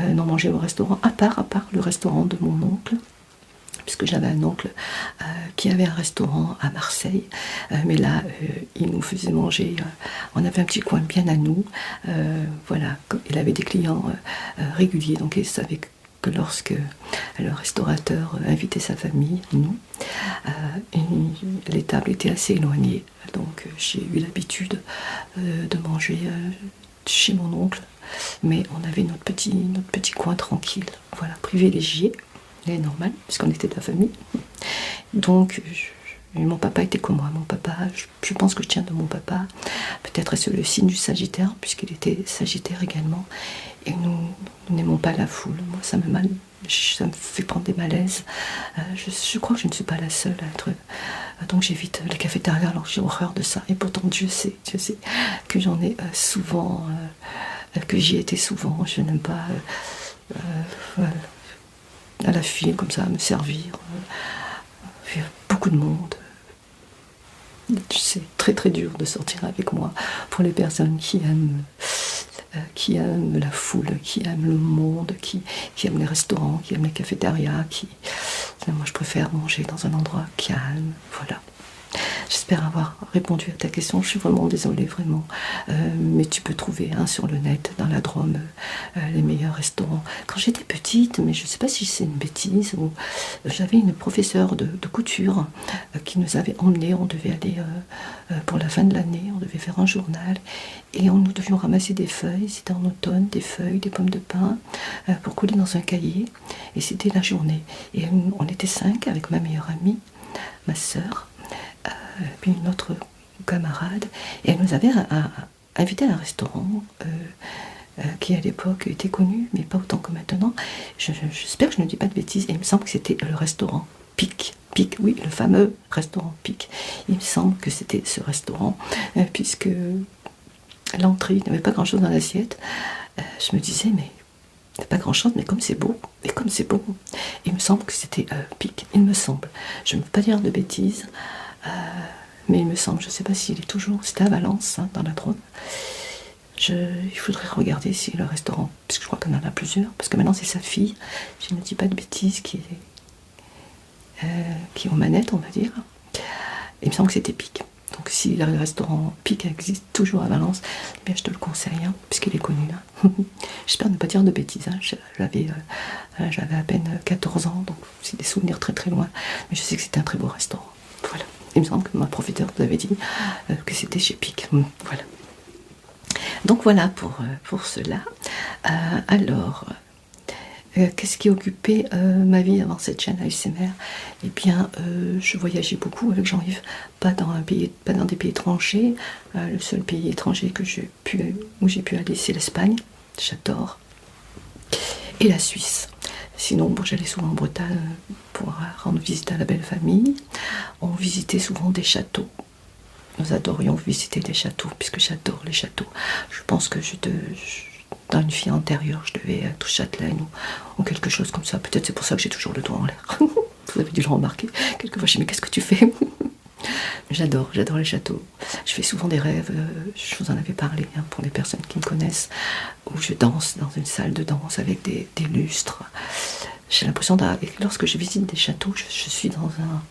n'ont mangé au restaurant, à part le restaurant de mon oncle, puisque j'avais un oncle qui avait un restaurant à Marseille, mais là, il nous faisait manger, on avait un petit coin bien à nous, voilà, il avait des clients réguliers, donc il savait que lorsque le restaurateur invitait sa famille, nous, les tables étaient assez éloignées, donc j'ai eu l'habitude de manger chez mon oncle, mais on avait notre petit coin tranquille, voilà, privilégié. Et normal, puisqu'on était de la famille. Donc, mon papa était comme moi. Mon papa, je pense que je tiens de mon papa. Peut-être est-ce le signe du Sagittaire, puisqu'il était Sagittaire également. Et nous n'aimons pas la foule. Moi, ça me fait prendre des malaises. Je crois que je ne suis pas la seule à être... Donc, j'évite les cafétérias, alors j'ai horreur de ça. Et pourtant, Dieu sait que j'en ai souvent... que j'y étais souvent. Je n'aime pas... à la file comme ça, à me servir. Il y a beaucoup de monde. C'est très très dur de sortir avec moi pour les personnes qui aiment la foule, qui aiment le monde, qui aiment les restaurants, qui aiment les cafétérias. Moi je préfère manger dans un endroit calme. Voilà. J'espère avoir répondu à ta question. Je suis vraiment désolée, vraiment. Mais tu peux trouver sur le net, dans la Drôme, les meilleurs restaurants. Quand j'étais petite, mais je ne sais pas si c'est une bêtise, j'avais une professeure de couture qui nous avait emmenés. On devait aller pour la fin de l'année, on devait faire un journal. Et nous devions ramasser des feuilles, c'était en automne, des feuilles, des pommes de pin, pour coller dans un cahier. Et c'était la journée. Et on était 5 avec ma meilleure amie, ma sœur, puis une autre camarade, et elle nous avait invité à un restaurant qui à l'époque était connu, mais pas autant que maintenant. j'espère que je ne dis pas de bêtises, et il me semble que c'était le restaurant Pic. Pic, oui, le fameux restaurant Pic. Il me semble que c'était ce restaurant, puisque l'entrée, il n'y avait pas grand-chose dans l'assiette. Je me disais, mais il n'y a pas grand-chose, mais comme c'est beau, Il me semble que c'était Pic, il me semble. Je ne veux pas dire de bêtises, mais il me semble, je ne sais pas s'il est toujours, c'était à Valence, hein, dans la Drôme. Il faudrait regarder si le restaurant, parce que je crois qu'on en a plusieurs, parce que maintenant c'est sa fille, je ne dis pas de bêtises, qui est aux manettes, on va dire. Il me semble que c'était Pic. Donc si le restaurant Pic existe toujours à Valence, eh bien je te le conseille, hein, puisqu'il est connu. Hein. J'espère ne pas dire de bêtises. Hein. J'avais à peine 14 ans, donc c'est des souvenirs très très loin. Mais je sais que c'était un très beau restaurant. Voilà. Il me semble que ma professeur vous avait dit que c'était chez Pic. Voilà. Donc voilà pour cela. Alors, qu'est-ce qui occupait ma vie avant cette chaîne ASMR? Eh bien, je voyageais beaucoup avec Jean-Yves, pas dans des pays étrangers. Le seul pays étranger où j'ai pu aller, c'est l'Espagne, j'adore, et la Suisse. Sinon, bon, j'allais souvent en Bretagne pour rendre visite à la belle famille. On visitait souvent des châteaux. Nous adorions visiter des châteaux, puisque j'adore les châteaux. Je pense que dans une vie antérieure, je devais être Châtelaine ou quelque chose comme ça. Peut-être c'est pour ça que j'ai toujours le doigt en l'air. Vous avez dû le remarquer. Quelquefois, je dis, mais qu'est-ce que tu fais? J'adore les châteaux. Je fais souvent des rêves, je vous en avais parlé, hein, pour les personnes qui me connaissent, où je danse dans une salle de danse avec des lustres. J'ai l'impression, lorsque je visite des châteaux, je suis dans un...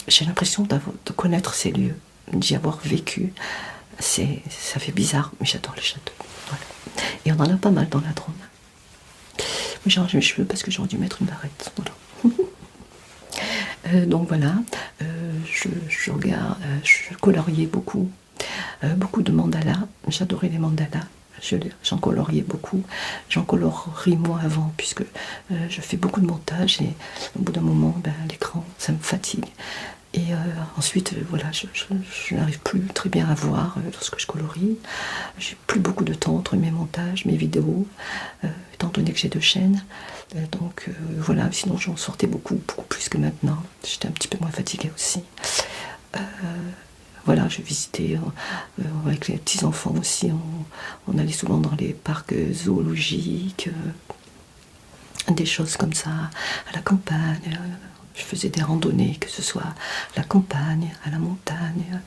J'ai l'impression de connaître ces lieux, d'y avoir vécu. Ça fait bizarre, mais j'adore les châteaux. Voilà. Et on en a pas mal dans la Drôme. J'ai rangé mes cheveux parce que j'aurais dû mettre une barrette. Voilà. Donc voilà, je coloriais beaucoup, beaucoup de mandalas. J'adorais les mandalas. J'en coloriais beaucoup. J'en colorie moins avant, puisque je fais beaucoup de montage et au bout d'un moment, l'écran, ça me fatigue. Et ensuite, voilà, je n'arrive plus très bien à voir lorsque je colorie. J'ai plus beaucoup de temps entre mes montages, mes vidéos, étant donné que j'ai 2 chaînes. Donc voilà, sinon j'en sortais beaucoup plus que maintenant. J'étais un petit peu moins fatiguée aussi. Voilà, je visitais avec les petits-enfants aussi. On allait souvent dans les parcs zoologiques, des choses comme ça, à la campagne. Je faisais des randonnées, que ce soit à la campagne, à la montagne.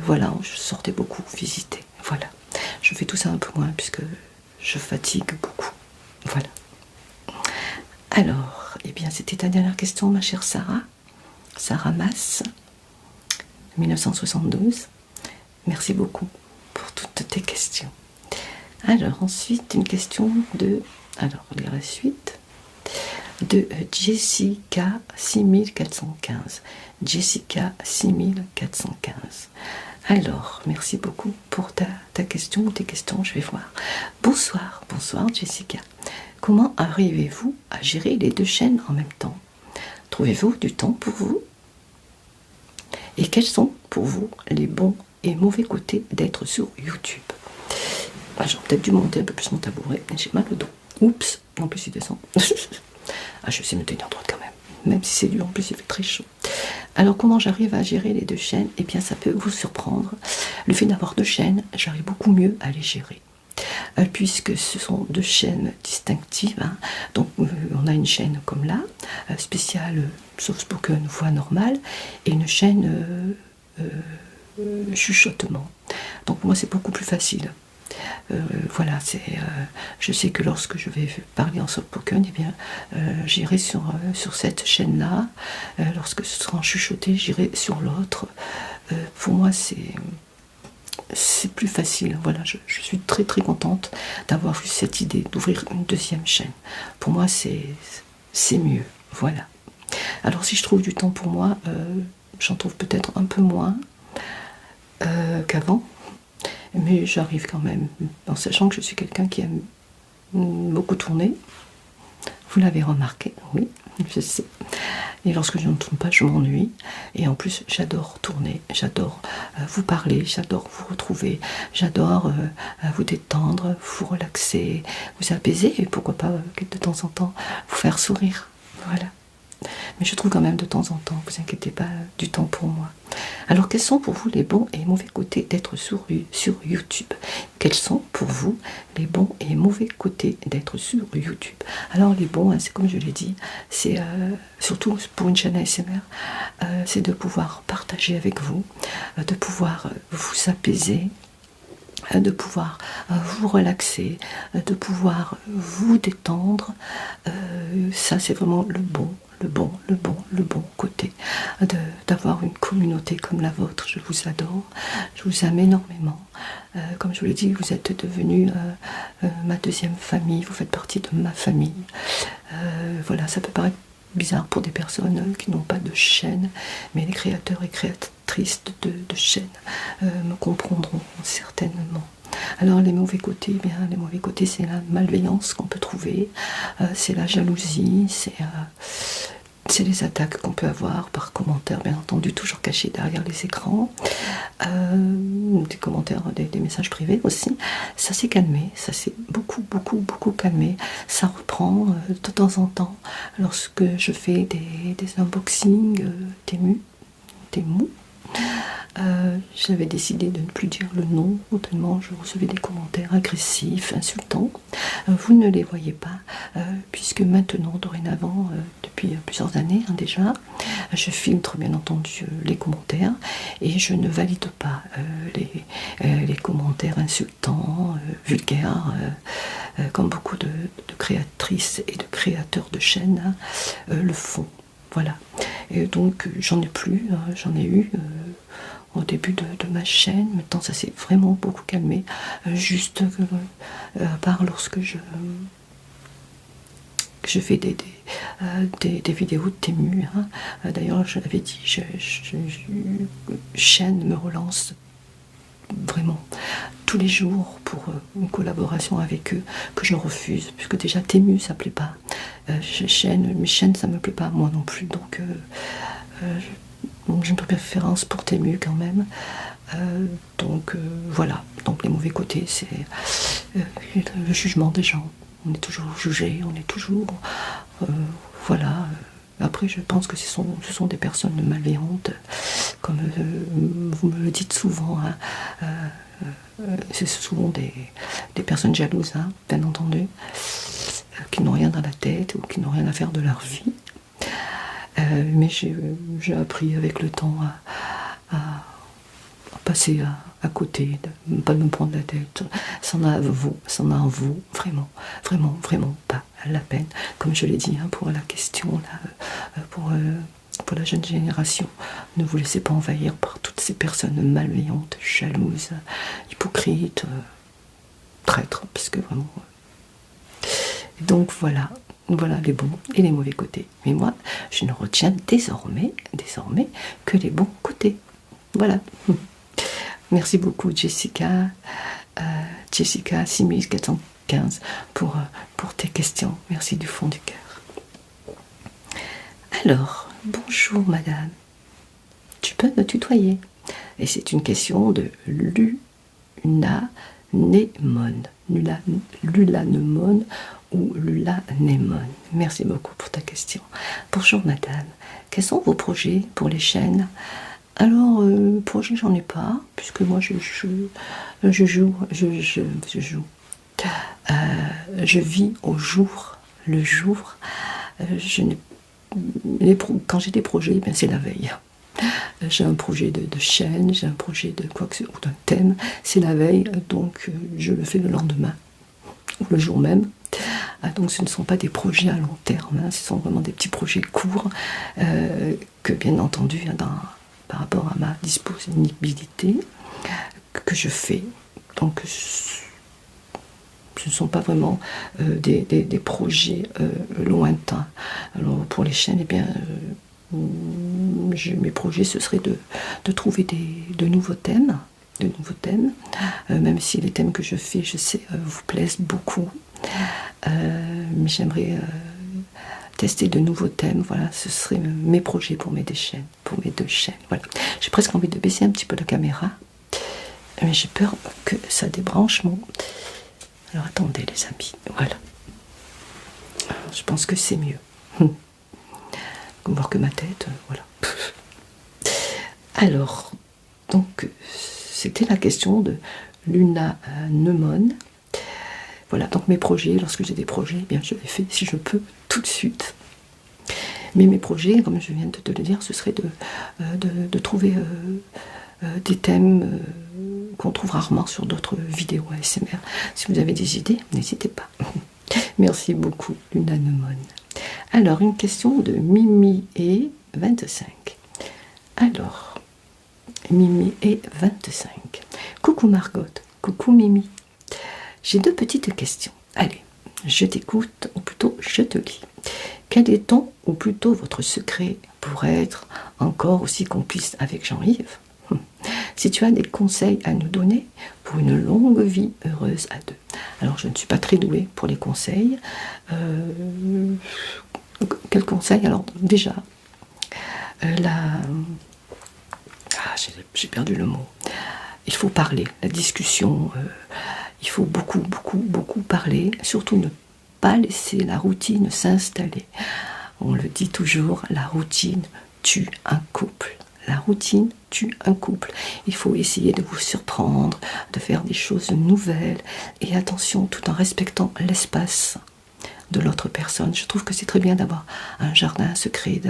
Voilà, je sortais beaucoup visiter. Voilà. Je fais tout ça un peu moins puisque je fatigue beaucoup. Voilà. Alors, eh bien, c'était ta dernière question, ma chère Sarah. Sarah Masse, 1972. Merci beaucoup pour toutes tes questions. Alors, ensuite, une question alors, on lire la suite. De Jessica 6415. Jessica 6415. Alors, merci beaucoup pour ta question ou tes questions, je vais voir. Bonsoir Jessica. Comment arrivez-vous à gérer les 2 chaînes en même temps? Trouvez-vous du temps pour vous? Et quels sont pour vous les bons et mauvais côtés d'être sur YouTube? J'aurais peut-être dû monter un peu plus mon tabouret, mais j'ai mal au dos. Oups, en plus il descend. Je sais me tenir droite quand même si c'est dur, en plus il fait très chaud. Alors comment j'arrive à gérer les 2 chaînes? Eh bien ça peut vous surprendre. Le fait d'avoir 2 chaînes, j'arrive beaucoup mieux à les gérer. Puisque ce sont 2 chaînes distinctives. Hein. Donc on a une chaîne comme là, spéciale soft spoken, voix normale, et une chaîne chuchotement. Donc moi c'est beaucoup plus facile. Voilà, je sais que lorsque je vais parler en soft spoken, eh bien, j'irai sur cette chaîne-là. Lorsque ce sera en chuchoté, j'irai sur l'autre. Pour moi, c'est plus facile. Voilà, je suis très très contente d'avoir eu cette idée d'ouvrir une 2e chaîne. Pour moi, c'est mieux. Voilà. Alors, si je trouve du temps pour moi, j'en trouve peut-être un peu moins qu'avant. Mais j'arrive quand même, en sachant que je suis quelqu'un qui aime beaucoup tourner. Vous l'avez remarqué, oui, je sais. Et lorsque je ne tourne pas, je m'ennuie. Et en plus, j'adore tourner, j'adore vous parler, j'adore vous retrouver, j'adore vous détendre, vous relaxer, vous apaiser et pourquoi pas de temps en temps vous faire sourire. Voilà. Mais je trouve quand même de temps en temps, vous inquiétez pas, du temps pour moi. Alors quels sont pour vous les bons et mauvais côtés d'être sur YouTube? Quels sont pour vous les bons et mauvais côtés d'être sur YouTube? Alors les bons, c'est comme je l'ai dit, c'est surtout pour une chaîne ASMR, c'est de pouvoir partager avec vous, de pouvoir vous apaiser, de pouvoir vous relaxer, de pouvoir vous détendre. Ça c'est vraiment le bon côté d'avoir une communauté comme la vôtre. Je vous adore, je vous aime énormément. Comme je vous l'ai dit, vous êtes devenu ma deuxième famille, vous faites partie de ma famille. Voilà, ça peut paraître bizarre pour des personnes qui n'ont pas de chaîne, mais les créateurs et créatrices de chaînes me comprendront certainement. Alors les mauvais côtés, bien les mauvais côtés, c'est la malveillance qu'on peut trouver, c'est la jalousie, c'est les attaques qu'on peut avoir par commentaires, bien entendu, toujours cachés derrière les écrans, des commentaires, des messages privés aussi. Ça s'est calmé, ça s'est beaucoup calmé. Ça reprend de temps en temps lorsque je fais des unboxings Temu. J'avais décidé de ne plus dire le nom, tellement je recevais des commentaires agressifs, insultants. Vous ne les voyez pas, puisque maintenant, dorénavant, depuis plusieurs années déjà, je filtre bien entendu les commentaires et je ne valide pas les commentaires insultants, vulgaires, comme beaucoup de créatrices et de créateurs de chaînes le font. Voilà. Et donc j'en ai plus, j'en ai eu au début de ma chaîne. Maintenant ça s'est vraiment beaucoup calmé, juste à part lorsque je fais des vidéos de Temu. D'ailleurs je l'avais dit, chaîne me relance vraiment tous les jours pour une collaboration avec eux que je refuse, puisque déjà Temu ça plaît pas, mes chaînes ça me plaît pas moi non plus, donc j'ai une préférence pour Temu quand même. Donc voilà, donc les mauvais côtés c'est le jugement des gens, on est toujours jugé, on est toujours voilà. Après je pense que ce sont des personnes malveillantes, comme vous me le dites souvent, c'est souvent des personnes jalouses, bien entendu, qui n'ont rien dans la tête ou qui n'ont rien à faire de leur vie. Mais j'ai appris avec le temps à passer à côté, de ne pas me prendre la tête. Ça en vaut vraiment pas la peine. Comme je l'ai dit, pour la question, pour la jeune génération, ne vous laissez pas envahir par toutes ces personnes malveillantes, jalouses, hypocrites, traîtres, parce que vraiment... Donc voilà les bons et les mauvais côtés. Mais moi, je ne retiens désormais que les bons côtés. Voilà. Merci beaucoup Jessica 6415 pour tes questions. Merci du fond du cœur. Alors, bonjour madame. Tu peux me tutoyer. Et c'est une question de Lulanemone. Lulanemone ou Lulanemone. Merci beaucoup pour ta question. Bonjour madame. Quels sont vos projets pour les chaînes? Alors, projet, j'en ai pas, puisque moi je vis au jour le jour. Quand j'ai des projets, c'est la veille. J'ai un projet de chaîne, j'ai un projet de quoi que ce soit, d'un thème, c'est la veille, donc je le fais le lendemain, ou le jour même. Donc ce ne sont pas des projets à long terme, ce sont vraiment des petits projets courts, que bien entendu, par rapport à ma disponibilité, que je fais. Donc ce ne sont pas vraiment des projets lointains. Alors pour les chaînes, eh bien, mes projets, ce serait de trouver de nouveaux thèmes, même si les thèmes que je fais, je sais, vous plaisent beaucoup. Mais j'aimerais tester de nouveaux thèmes. Voilà, ce seraient mes projets pour mes deux chaînes. Voilà. J'ai presque envie de baisser un petit peu la caméra, mais j'ai peur que ça débranche mon... Alors attendez les amis, voilà. Je pense que c'est mieux. Voir que ma tête, voilà. Alors, donc, c'était la question de Luna Nemone. Voilà, donc mes projets, lorsque j'ai des projets, eh bien je les fais si je peux tout de suite. Mais mes projets, comme je viens de te le dire, ce serait de trouver des thèmes qu'on trouve rarement sur d'autres vidéos ASMR. Si vous avez des idées, n'hésitez pas. Merci beaucoup, Luna Nemone. Alors, une question de Mimi et 25. Alors, Mimi et 25. Coucou Margot, coucou Mimi. J'ai deux petites questions. Allez, je t'écoute, ou plutôt je te lis. Quel est ton, ou plutôt votre secret pour être encore aussi complice avec Jean-Yves? Si tu as des conseils à nous donner pour une longue vie heureuse à deux. Alors, je ne suis pas très douée pour les conseils. Quels conseils? Alors, déjà, j'ai perdu le mot. Il faut parler, la discussion, il faut beaucoup parler, surtout ne pas laisser la routine s'installer. On le dit toujours, la routine tue un couple. La routine tue un couple. Il faut essayer de vous surprendre, de faire des choses nouvelles, et attention, tout en respectant l'espace de l'autre personne. Je trouve que c'est très bien d'avoir un jardin secret,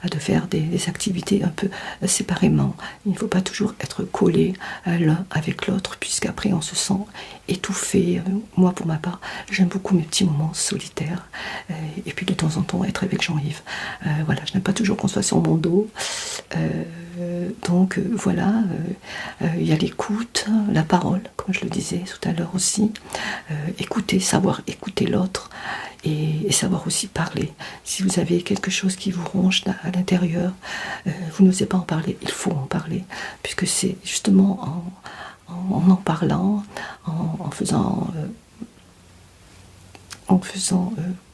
de faire des activités un peu séparément. Il ne faut pas toujours être collé l'un avec l'autre, puisqu'après on se sent étouffé. Moi, pour ma part, j'aime beaucoup mes petits moments solitaires, et puis de temps en temps être avec Jean-Yves. Voilà, je n'aime pas toujours qu'on soit sur mon dos. Donc voilà, il y a l'écoute, la parole, comme je le disais tout à l'heure aussi. Écouter, savoir écouter l'autre, et savoir aussi parler. Si vous avez quelque chose qui vous ronge à l'intérieur, vous n'osez pas en parler, il faut en parler, puisque c'est justement en parlant, en faisant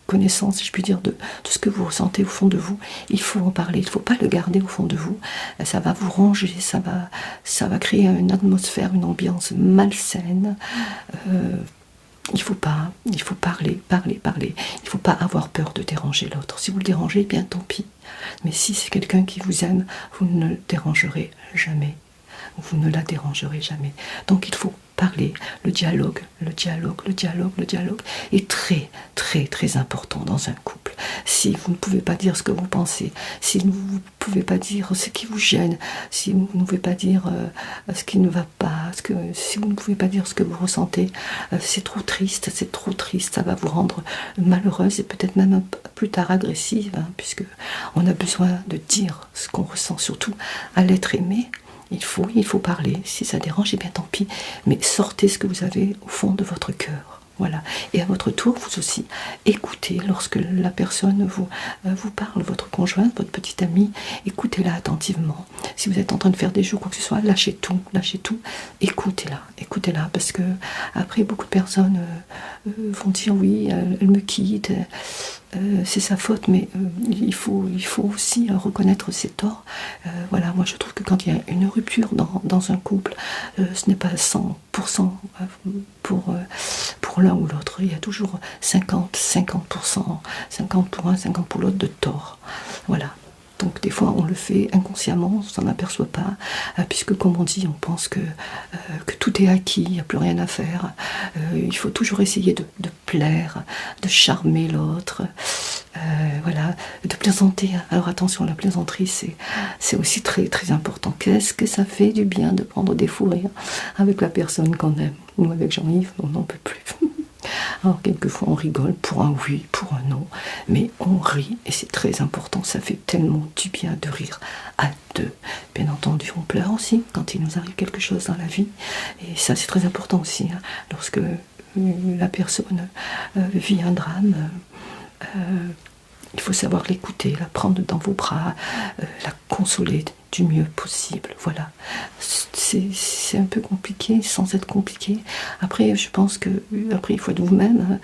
connaissance, si je puis dire, de ce que vous ressentez au fond de vous. Il faut en parler, il ne faut pas le garder au fond de vous. Ça va vous ronger, ça va créer une atmosphère, une ambiance malsaine. Il faut parler. Il ne faut pas avoir peur de déranger l'autre. Si vous le dérangez, bien tant pis. Mais si c'est quelqu'un qui vous aime, vous ne le dérangerez jamais. Vous ne la dérangerez jamais. Donc il faut parler. Le dialogue est très important dans un couple. Si vous ne pouvez pas dire ce que vous pensez, si vous ne pouvez pas dire ce qui vous gêne, si vous ne pouvez pas dire ce qui ne va pas, si vous ne pouvez pas dire ce que vous ressentez, c'est trop triste, ça va vous rendre malheureuse et peut-être même plus tard agressive, hein, puisque on a besoin de dire ce qu'on ressent, surtout à l'être aimé. Il faut parler. Si ça dérange, eh bien tant pis. Mais sortez ce que vous avez au fond de votre cœur. Voilà. Et à votre tour, vous aussi, écoutez lorsque la personne vous parle, votre conjointe, votre petite amie, écoutez-la attentivement. Si vous êtes en train de faire des jeux, quoi que ce soit, lâchez tout, écoutez-la, parce que après, beaucoup de personnes vont dire oui, elle me quitte, c'est sa faute, mais il faut aussi reconnaître ses torts. Voilà, moi je trouve que quand il y a une rupture dans un couple, ce n'est pas 100% pour l'un ou l'autre. Il y a toujours 50%, 50 pour un, 50 pour l'autre de tort. Voilà. Donc des fois on le fait inconsciemment, on ne s'en aperçoit pas, puisque comme on dit, on pense que tout est acquis, il n'y a plus rien à faire. Il faut toujours essayer de plaire, de charmer l'autre, voilà, de plaisanter. Alors attention, la plaisanterie c'est aussi très important. Qu'est-ce que ça fait du bien de prendre des fous rires avec la personne qu'on aime. Nous avec Jean-Yves, on n'en peut plus. Alors quelquefois on rigole pour un oui, pour un non, mais on rit et c'est très important, ça fait tellement du bien de rire à deux. Bien entendu, on pleure aussi quand il nous arrive quelque chose dans la vie, et ça c'est très important aussi, hein, lorsque la personne vit un drame. Il faut savoir l'écouter, la prendre dans vos bras, la consoler du mieux possible. Voilà, c'est un peu compliqué sans être compliqué. Après, je pense que après il faut de vous-même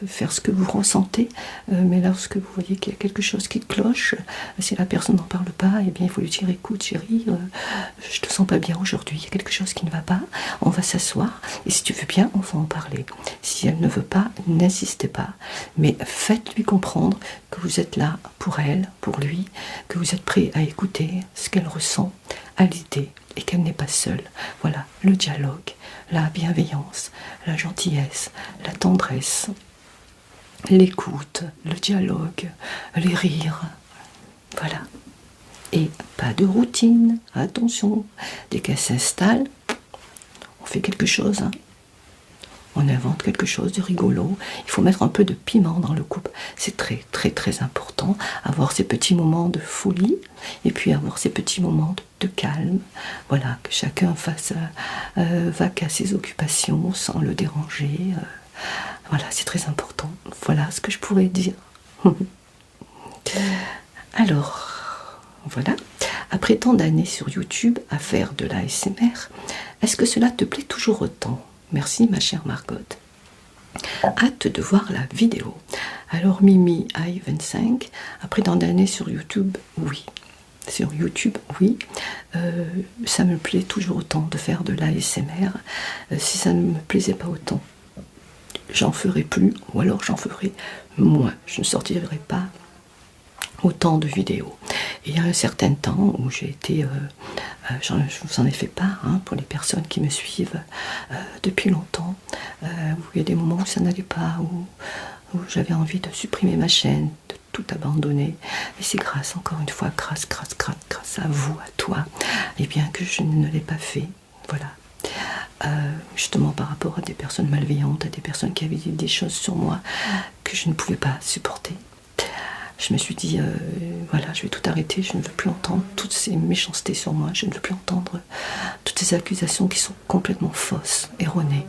faire ce que vous ressentez, mais lorsque vous voyez qu'il y a quelque chose qui cloche, si la personne n'en parle pas, eh bien il faut lui dire écoute chérie, je te sens pas bien aujourd'hui, il y a quelque chose qui ne va pas, on va s'asseoir et si tu veux bien, on va en parler. Si elle ne veut pas, n'insistez pas, mais faites-lui comprendre que vous êtes là pour elle, pour lui, que vous êtes prêt à écouter ce qu'elle ressent, à l'idée et qu'elle n'est pas seule. Voilà, le dialogue, la bienveillance, la gentillesse, la tendresse, l'écoute, le dialogue, les rires. Voilà. Et pas de routine, attention, dès qu'elle s'installe, on fait quelque chose, hein. On invente quelque chose de rigolo. Il faut mettre un peu de piment dans le couple. C'est très très très important. Avoir ces petits moments de folie et puis avoir ces petits moments de calme. Voilà, que chacun va qu'à ses occupations sans le déranger. Voilà, c'est très important. Voilà ce que je pourrais dire. Alors, voilà. Après tant d'années sur YouTube à faire de l'ASMR, est-ce que cela te plaît toujours autant ? Merci ma chère Margot. Hâte de voir la vidéo. Alors Mimi i25, après tant d'années sur YouTube, oui. Sur YouTube, oui. Ça me plaît toujours autant de faire de l'ASMR. Si ça ne me plaisait pas autant, j'en ferai plus, ou alors j'en ferai moins. Je ne sortirai pas autant de vidéos. Et il y a un certain temps où j'ai été, je vous en ai fait part, hein, pour les personnes qui me suivent depuis longtemps, où il y a des moments où ça n'allait pas, où j'avais envie de supprimer ma chaîne, de tout abandonner. Et c'est grâce, encore une fois, grâce à vous, à toi, et bien que je ne l'ai pas fait. Voilà. Justement par rapport à des personnes malveillantes, à des personnes qui avaient dit des choses sur moi que je ne pouvais pas supporter. Je me suis dit, voilà, je vais tout arrêter, je ne veux plus entendre toutes ces méchancetés sur moi, je ne veux plus entendre toutes ces accusations qui sont complètement fausses, erronées.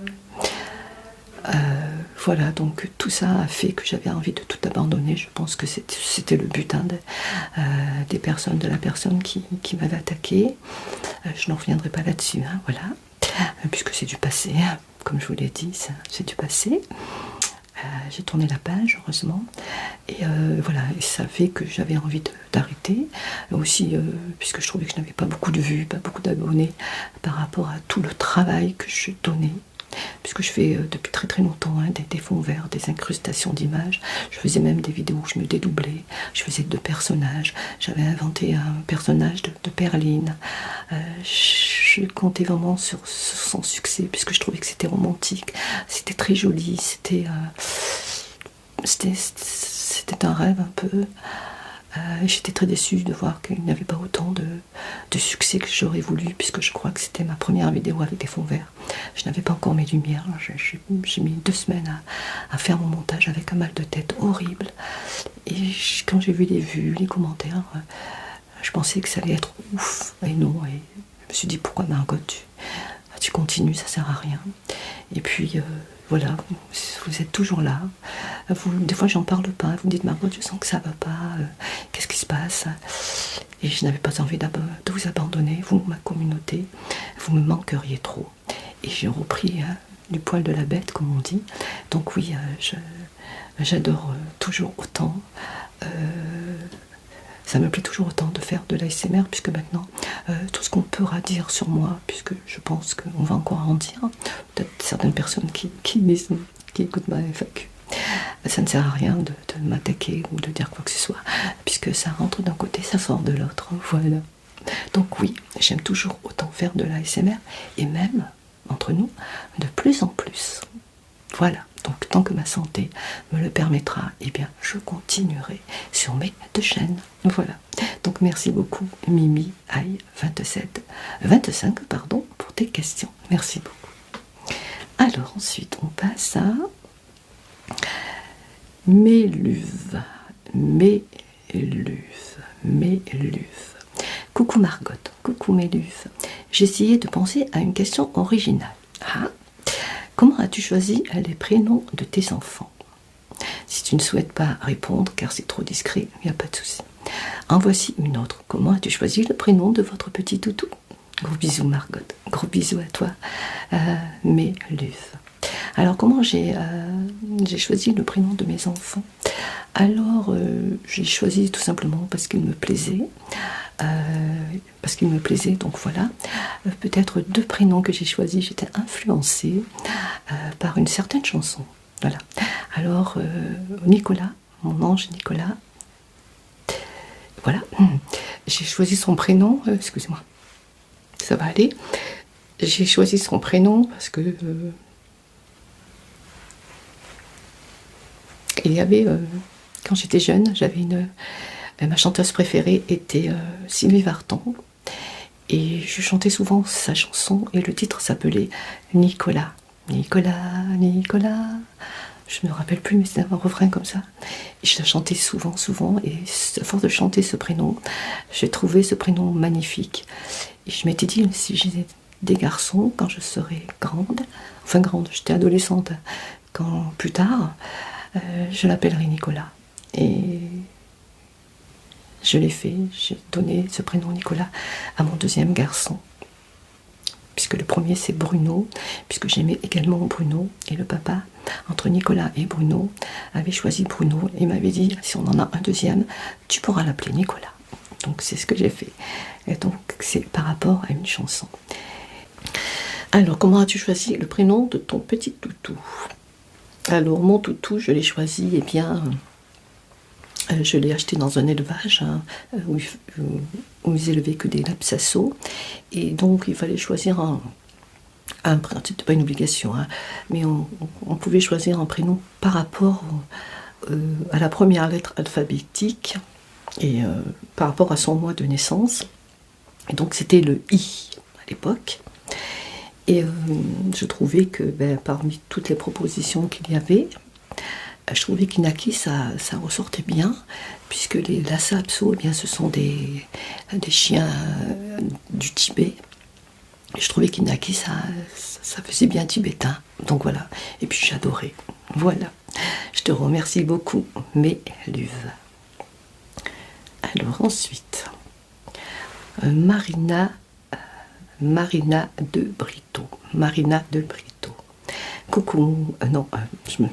Voilà, donc tout ça a fait que j'avais envie de tout abandonner. Je pense que c'était le but, hein, de la personne qui m'avait attaqué. Je n'en reviendrai pas là-dessus, hein, voilà, puisque c'est du passé, hein, comme je vous l'ai dit, c'est du passé. J'ai tourné la page, heureusement, et voilà, et ça fait que j'avais envie d'arrêter, aussi puisque je trouvais que je n'avais pas beaucoup de vues, pas beaucoup d'abonnés par rapport à tout le travail que je donnais, puisque je fais depuis très très longtemps, hein, des fonds verts, des incrustations d'images. Je faisais même des vidéos où je me dédoublais, je faisais 2 personnages, j'avais inventé un personnage de Perline. Je comptais vraiment sur son succès, puisque je trouvais que c'était romantique, c'était très joli, c'était un rêve un peu. J'étais très déçue de voir qu'il n'y avait pas autant de succès que j'aurais voulu, puisque je crois que c'était ma première vidéo avec des fonds verts. Je n'avais pas encore mes lumières, j'ai mis 2 semaines à faire mon montage avec un mal de tête horrible. Et quand j'ai vu les vues, les commentaires, je pensais que ça allait être ouf, et non. Et je me suis dit, pourquoi Margot, tu continues, ça sert à rien. Et puis voilà, vous êtes toujours là. Des fois j'en parle pas, vous me dites Margot, je sens que ça va pas, qu'est-ce qui se passe? Et je n'avais pas envie de vous abandonner, vous, ma communauté, vous me manqueriez trop. Et j'ai repris du poil de la bête, comme on dit. Donc oui, j'adore toujours autant. Ça me plaît toujours autant de faire de l'ASMR, puisque maintenant, tout ce qu'on pourra dire sur moi, puisque je pense qu'on va encore en dire, peut-être certaines personnes qui écoutent ma FAQ, ça ne sert à rien de m'attaquer ou de dire quoi que ce soit, puisque ça rentre d'un côté, ça sort de l'autre, voilà. Donc oui, j'aime toujours autant faire de l'ASMR, et même, entre nous, de plus en plus. Voilà. Donc tant que ma santé me le permettra, eh bien je continuerai sur mes 2 chaînes. Voilà. Donc merci beaucoup Mimi i 25 pardon, pour tes questions. Merci beaucoup. Alors ensuite on passe à Méluve. Coucou Margot, coucou Méluve. J'ai essayé de penser à une question originale. Ah, comment as-tu choisi les prénoms de tes enfants? Si tu ne souhaites pas répondre, car c'est trop discret, il n'y a pas de souci. En voici une autre. Comment as-tu choisi le prénom de votre petit toutou? Gros bisous Margot, gros bisous à toi, Méluse. Alors comment j'ai choisi le prénom de mes enfants? Alors j'ai choisi tout simplement parce qu'il me plaisait, donc voilà. Peut-être deux prénoms que j'ai choisis, j'étais influencée par une certaine chanson, voilà. Alors Nicolas, mon ange Nicolas, voilà, j'ai choisi son prénom, excusez-moi, ça va aller. J'ai choisi son prénom parce que il y avait, quand j'étais jeune, j'avais ma chanteuse préférée était Sylvie Vartan, et je chantais souvent sa chanson, et le titre s'appelait Nicolas. Nicolas, Nicolas. Je ne me rappelle plus, mais c'était un refrain comme ça. Et je la chantais souvent, et à force de chanter ce prénom, j'ai trouvé ce prénom magnifique. Et je m'étais dit, si j'ai des garçons, quand je serai grande, j'étais adolescente, quand plus tard, je l'appellerai Nicolas. Et je l'ai fait, j'ai donné ce prénom Nicolas à mon deuxième garçon, puisque le premier c'est Bruno, puisque j'aimais également Bruno, et le papa, entre Nicolas et Bruno, avait choisi Bruno et m'avait dit, si on en a un deuxième, tu pourras l'appeler Nicolas. Donc c'est ce que j'ai fait, et donc c'est par rapport à une chanson. Alors comment as-tu choisi le prénom de ton petit toutou? Alors mon toutou, je l'ai choisi, eh bien, je l'ai acheté dans un élevage où ils élevaient que des lapsassos, et donc il fallait choisir un prénom. C'était pas une obligation, mais on pouvait choisir un prénom par rapport à la première lettre alphabétique et par rapport à son mois de naissance. Et donc c'était le I à l'époque. Et je trouvais que parmi toutes les propositions qu'il y avait, je trouvais qu'Inaki ça ressortait bien, puisque les Lhasa Apso, eh bien, ce sont des chiens du Tibet. Et je trouvais qu'Inaki ça faisait bien tibétain. Donc voilà. Et puis j'adorais. Voilà. Je te remercie beaucoup, Méluse. Alors ensuite, Marina de Brito. Marina de Brito. Coucou, non,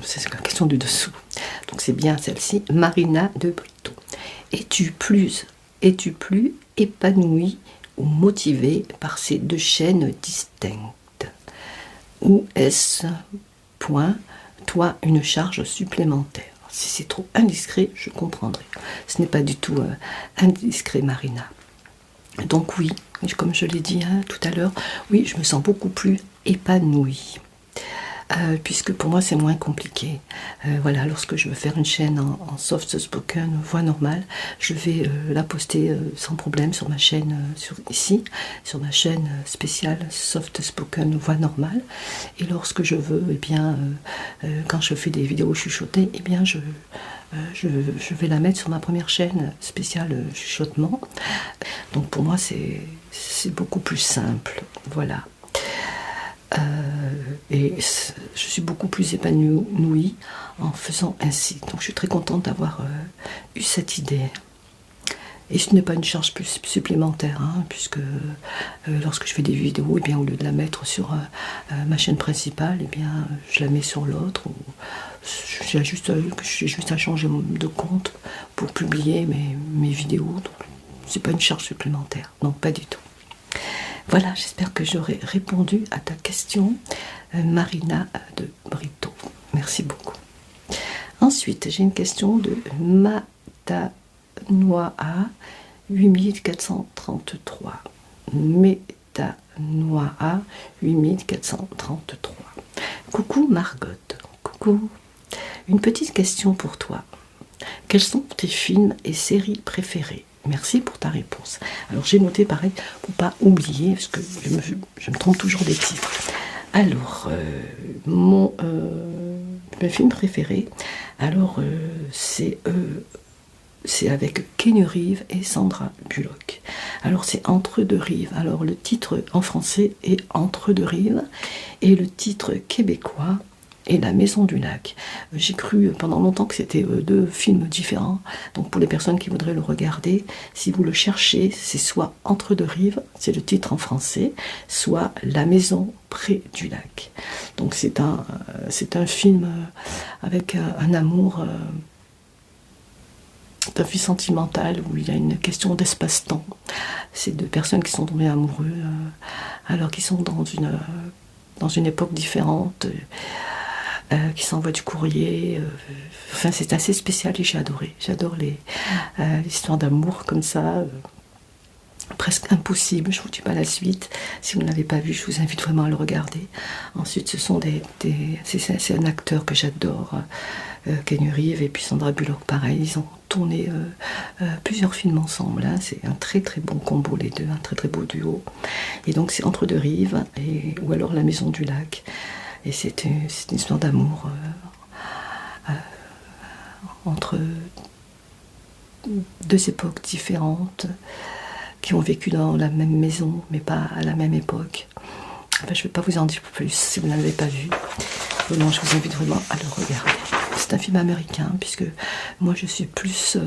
c'est la question du dessous. Donc c'est bien celle-ci, Marina de Brito. Es-tu plus épanouie ou motivée par ces deux chaînes distinctes? Ou est-ce, toi, une charge supplémentaire? Si c'est trop indiscret, je comprendrai. Ce n'est pas du tout indiscret, Marina. Donc oui, comme je l'ai dit tout à l'heure, oui, je me sens beaucoup plus épanouie. Puisque pour moi c'est moins compliqué. Voilà, lorsque je veux faire une chaîne en soft spoken, voix normale, je vais la poster sans problème sur ma chaîne, sur ma chaîne spéciale soft spoken, voix normale. Et lorsque je veux, eh bien, quand je fais des vidéos chuchotées, eh bien, je vais la mettre sur ma première chaîne spéciale chuchotement. Donc pour moi c'est beaucoup plus simple. Voilà. Et je suis beaucoup plus épanouie en faisant ainsi. Donc je suis très contente d'avoir eu cette idée. Et ce n'est pas une charge plus supplémentaire, puisque lorsque je fais des vidéos, eh bien, au lieu de la mettre sur ma chaîne principale, eh bien, je la mets sur l'autre. J'ai juste à changer de compte pour publier mes vidéos. Donc c'est pas une charge supplémentaire, non, pas du tout. Voilà, j'espère que j'aurai répondu à ta question, Marina de Brito. Merci beaucoup. Ensuite, j'ai une question de Matanoa 8433. Matanoa 8433. Coucou Margot. Coucou. Une petite question pour toi. Quels sont tes films et séries préférés? Merci pour ta réponse. Alors j'ai noté pareil pour pas oublier, parce que je me trompe toujours des titres. Alors mes films préférés, alors c'est avec Keanu Reeves et Sandra Bullock. Alors c'est Entre deux rives. Alors le titre en français est Entre deux rives, et le titre québécois et La Maison du Lac. J'ai cru pendant longtemps que c'était deux films différents. Donc pour les personnes qui voudraient le regarder, si vous le cherchez, c'est soit Entre deux rives, c'est le titre en français, soit La Maison près du lac. Donc c'est un film avec un amour, un film sentimental où il y a une question d'espace-temps. C'est deux personnes qui sont tombées amoureux alors qu'ils sont dans une époque différente. Qui s'envoie du courrier. Enfin, c'est assez spécial et j'ai adoré. J'adore l'histoire d'amour comme ça, presque impossible. Je vous dis pas la suite. Si vous ne l'avez pas vu, je vous invite vraiment à le regarder. Ensuite, ce sont c'est un acteur que j'adore, Keanu Reeves et puis Sandra Bullock, pareil. Ils ont tourné plusieurs films ensemble. Hein. C'est un très très bon combo les deux, un très très beau duo. Et donc c'est Entre deux rives ou alors La Maison du Lac. Et c'est une histoire d'amour entre deux époques différentes qui ont vécu dans la même maison, mais pas à la même époque. Enfin, je ne vais pas vous en dire plus si vous n'avez pas vu. Non, je vous invite vraiment à le regarder. C'est un film américain, puisque moi je suis plus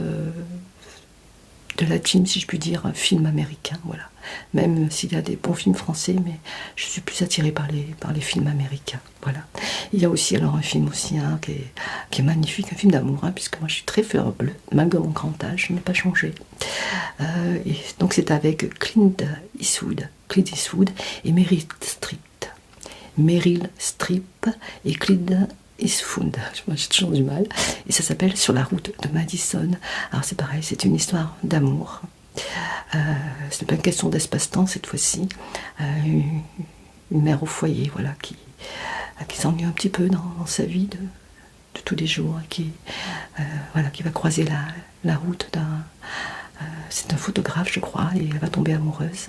de la team, si je puis dire, un film américain, voilà. Même s'il y a des bons films français, mais je suis plus attirée par les films américains, voilà. Il y a aussi alors un film aussi hein, qui est magnifique, un film d'amour, hein, puisque moi je suis très fleur bleue, malgré mon grand âge, je n'ai pas changé. Et donc c'est avec Clint Eastwood et Meryl Streep et Clint Eastwood, moi j'ai toujours du mal, et ça s'appelle Sur la route de Madison. Alors c'est pareil, c'est une histoire d'amour. Ce n'est pas une question d'espace-temps cette fois-ci. Une mère au foyer, voilà, qui s'ennuie un petit peu dans sa vie de tous les jours, qui va croiser la route d'un. C'est un photographe, je crois, et elle va tomber amoureuse.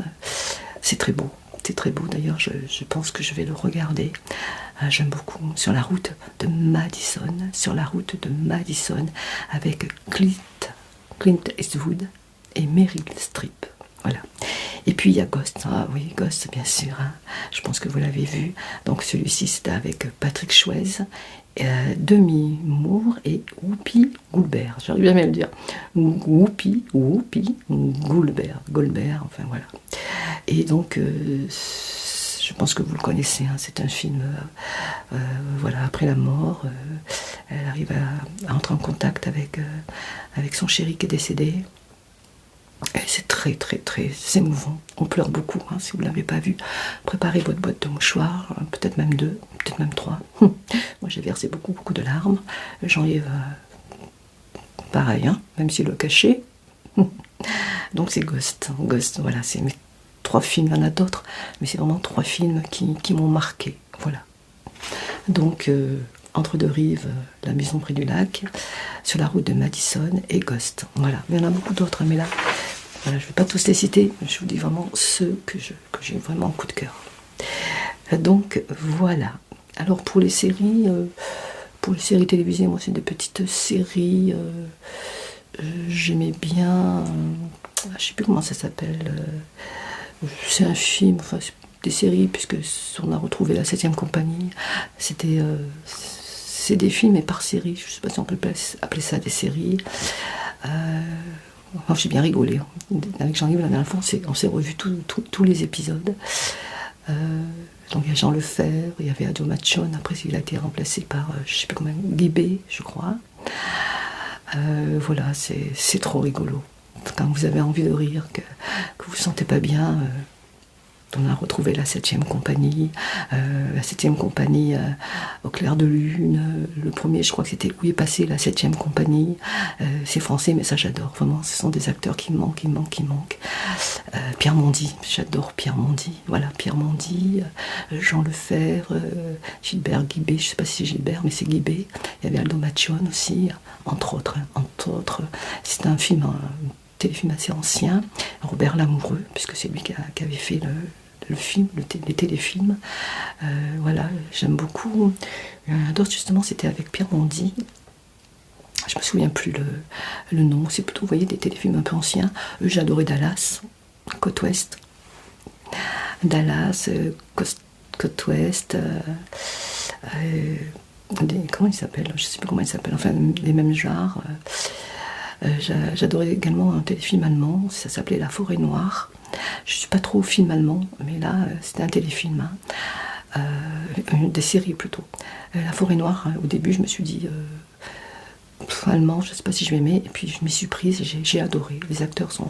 C'est très beau. C'est très beau d'ailleurs, je pense que je vais le regarder. J'aime beaucoup Sur la route de Madison, avec Clint Eastwood et Meryl Streep. Voilà. Et puis il y a Ghost. Ah oui, Ghost, bien sûr. Hein. Je pense que vous l'avez vu. Donc celui-ci, c'était avec Patrick Swayze, Demi Moore et Whoopi Goldberg. J'arrive jamais à le dire. Whoopi Goldberg, enfin voilà. Et donc, je pense que vous le connaissez, hein, c'est un film, voilà, après la mort, elle arrive à entrer en contact avec son chéri qui est décédé. Et c'est très très très émouvant. On pleure beaucoup, hein, si vous ne l'avez pas vu. Préparez votre boîte de mouchoirs, peut-être même 2, peut-être même 3. Moi j'ai versé beaucoup de larmes. Jean-Yves, pareil, hein, même s'il le cachait. Donc c'est Ghost, voilà, c'est mes 3 films, il y en a d'autres, mais c'est vraiment 3 films qui m'ont marqué, voilà. Donc, Entre deux rives, La Maison près du lac, Sur la route de Madison et Ghost, voilà. Il y en a beaucoup d'autres, mais là, voilà, je ne vais pas tous les citer, je vous dis vraiment ceux que j'ai vraiment en coup de cœur. Donc, voilà. Alors, pour les séries télévisées, moi, c'est des petites séries, j'aimais bien, je ne sais plus comment ça s'appelle, c'est un film, enfin c'est des séries, puisque on a retrouvé la 7e compagnie. C'est des films mais par série, je ne sais pas si on peut appeler ça des séries. Enfin, j'ai bien rigolé. Avec Jean-Yves, la dernière fois, on s'est revu tous les épisodes. Donc il y a Jean Lefebvre, il y avait Adio Machon, après il a été remplacé par, je ne sais plus comment, Guibé, je crois. Voilà, c'est trop rigolo. Quand vous avez envie de rire, que vous ne vous sentez pas bien, on a retrouvé la 7e compagnie, au clair de lune. Le premier, je crois que c'était Où est passée la 7e compagnie. C'est français, mais ça j'adore, vraiment, ce sont des acteurs qui me manquent. Pierre Mondy, j'adore Pierre Mondy, voilà, Pierre Mondy, Jean Lefebvre, Gilbert Guibé, je ne sais pas si c'est Gilbert, mais c'est Guibé. Il y avait Aldo Machon aussi, entre autres. C'est un téléfilm assez ancien, Robert Lamoureux, puisque c'est lui qui avait fait le film, les téléfilms. Voilà, j'aime beaucoup. D'autres, justement, c'était avec Pierre Mondy. Je me souviens plus le nom. C'est plutôt, vous voyez, des téléfilms un peu anciens. J'adorais Dallas, Côte Ouest. Dallas, Côte Ouest. comment ils s'appellent, je sais plus comment ils s'appellent, enfin les mêmes genres. J'adorais également un téléfilm allemand, ça s'appelait La Forêt Noire. Je suis pas trop film allemand, mais là c'était un téléfilm, hein. Des séries plutôt. La Forêt Noire, au début je me suis dit allemand, je sais pas si je vais aimer, et puis je m'y suis prise, j'ai adoré. Les acteurs sont,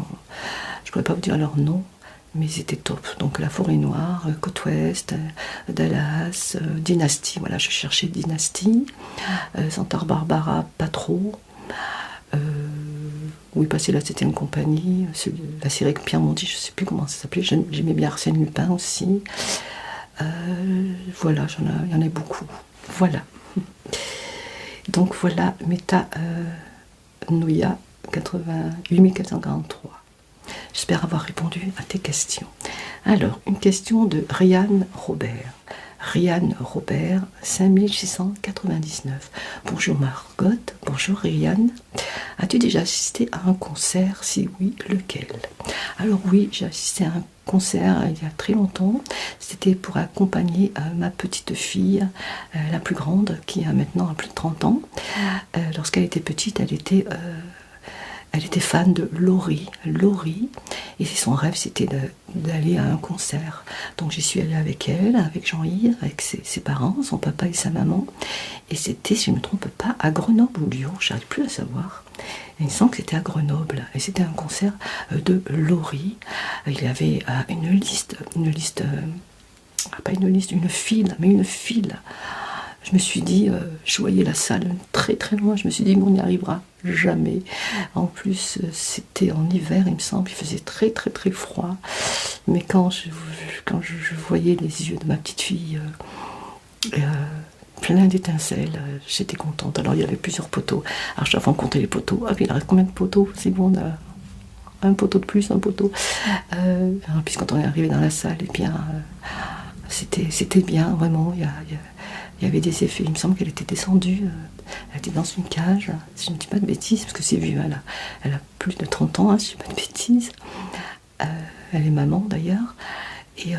je pourrais pas vous dire leur nom, mais ils étaient top. Donc La Forêt Noire, Côte Ouest, Dallas, Dynasty, voilà, je cherchais Dynasty, Santa Barbara, pas trop. Où il passait la 7ème compagnie, la série avec Pierre Mondi, je sais plus comment ça s'appelait, j'aimais bien Arsène Lupin aussi. Voilà, il y en a beaucoup. Voilà. Donc voilà, Meta Nouya 8443. J'espère avoir répondu à tes questions. Alors, une question de Rianne Robert. Rianne Robert, 5699. Bonjour Margot, bonjour Rianne. As-tu déjà assisté à un concert? Si oui, lequel? Alors oui, j'ai assisté à un concert il y a très longtemps. C'était pour accompagner ma petite fille, la plus grande, qui a maintenant plus de 30 ans. Lorsqu'elle était petite, elle était fan de Laurie, et son rêve c'était d'aller à un concert. Donc j'y suis allée avec elle, avec Jean-Yves, avec ses parents, son papa et sa maman, et c'était, si je ne me trompe pas, à Grenoble ou Lyon, j'arrive plus à savoir. Et il me semble que c'était à Grenoble, et c'était un concert de Laurie. Il y avait une file. Je me suis dit, je voyais la salle très très loin, je me suis dit, mais on n'y arrivera jamais. En plus, c'était en hiver, il me semble, il faisait très très très froid. Mais quand je voyais les yeux de ma petite fille plein d'étincelles, j'étais contente. Alors il y avait plusieurs poteaux. Alors je dois en compter les poteaux. Ah, il reste combien de poteaux? C'est bon, on a un poteau de plus, un poteau. Puis quand on est arrivé dans la salle, et bien, c'était bien, vraiment. Il y avait des effets. Il me semble qu'elle était descendue, elle était dans une cage, si je ne dis pas de bêtises, parce que c'est vieux, elle a plus de 30 ans, hein, si je ne dis pas de bêtises. Elle est maman d'ailleurs, et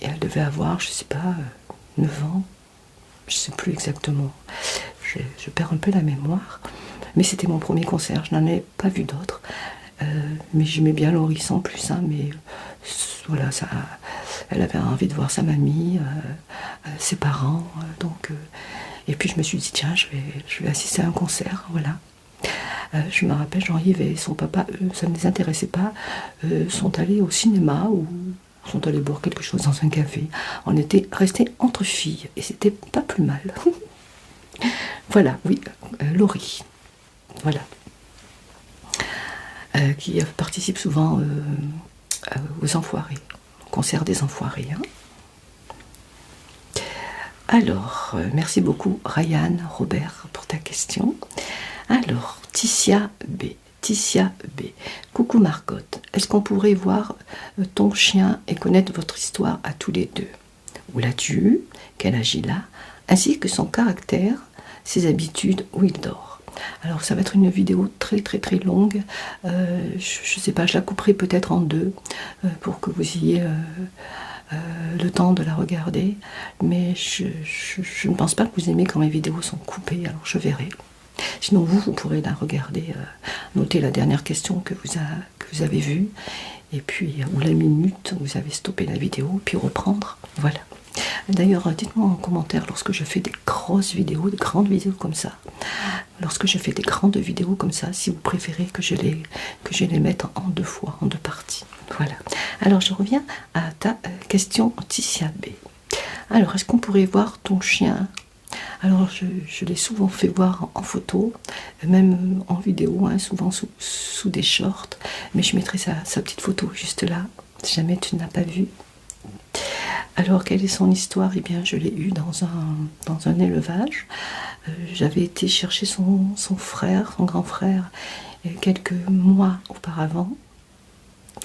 elle devait avoir, je ne sais pas, 9 ans, je ne sais plus exactement. Je perds un peu la mémoire, mais c'était mon premier concert, je n'en ai pas vu d'autres. Mais j'aimais bien Laurie sans plus, hein, mais voilà, elle avait envie de voir sa mamie, ses parents, et puis je me suis dit, tiens, je vais assister à un concert, voilà. Je me rappelle, Jean-Yves et son papa, eux, ça ne les intéressait pas, sont allés au cinéma ou sont allés boire quelque chose dans un café. On était restés entre filles, et c'était pas plus mal. Voilà, oui, Laurie, voilà. Qui participe souvent aux Enfoirés, au concert des Enfoirés. Hein. Alors, merci beaucoup Ryan Robert pour ta question. Alors, Ticia B. Coucou Margot, est-ce qu'on pourrait voir ton chien et connaître votre histoire à tous les deux? Où l'as-tu eu? Quel âge il a? Ainsi que son caractère, ses habitudes, où il dort. Alors ça va être une vidéo très très très longue, je sais pas, je la couperai peut-être en deux pour que vous ayez le temps de la regarder, mais je ne pense pas que vous aimez quand mes vidéos sont coupées, alors je verrai. Sinon vous pourrez la regarder, noter la dernière question que vous avez vue, et puis ou la minute où vous avez stoppé la vidéo, puis reprendre, voilà. D'ailleurs, dites-moi en commentaire lorsque je fais des grosses vidéos, des grandes vidéos comme ça. Lorsque je fais des grandes vidéos comme ça, si vous préférez que je les mette en deux fois, en deux parties. Voilà. Alors, je reviens à ta question, Ticia B. Alors, est-ce qu'on pourrait voir ton chien? Alors, je l'ai souvent fait voir en photo, même en vidéo, hein, souvent sous des shorts. Mais je mettrai sa petite photo juste là, si jamais tu ne l'as pas vue. Alors, quelle est son histoire? Eh bien, je l'ai eu dans un élevage. J'avais été chercher son frère, son grand frère, quelques mois auparavant,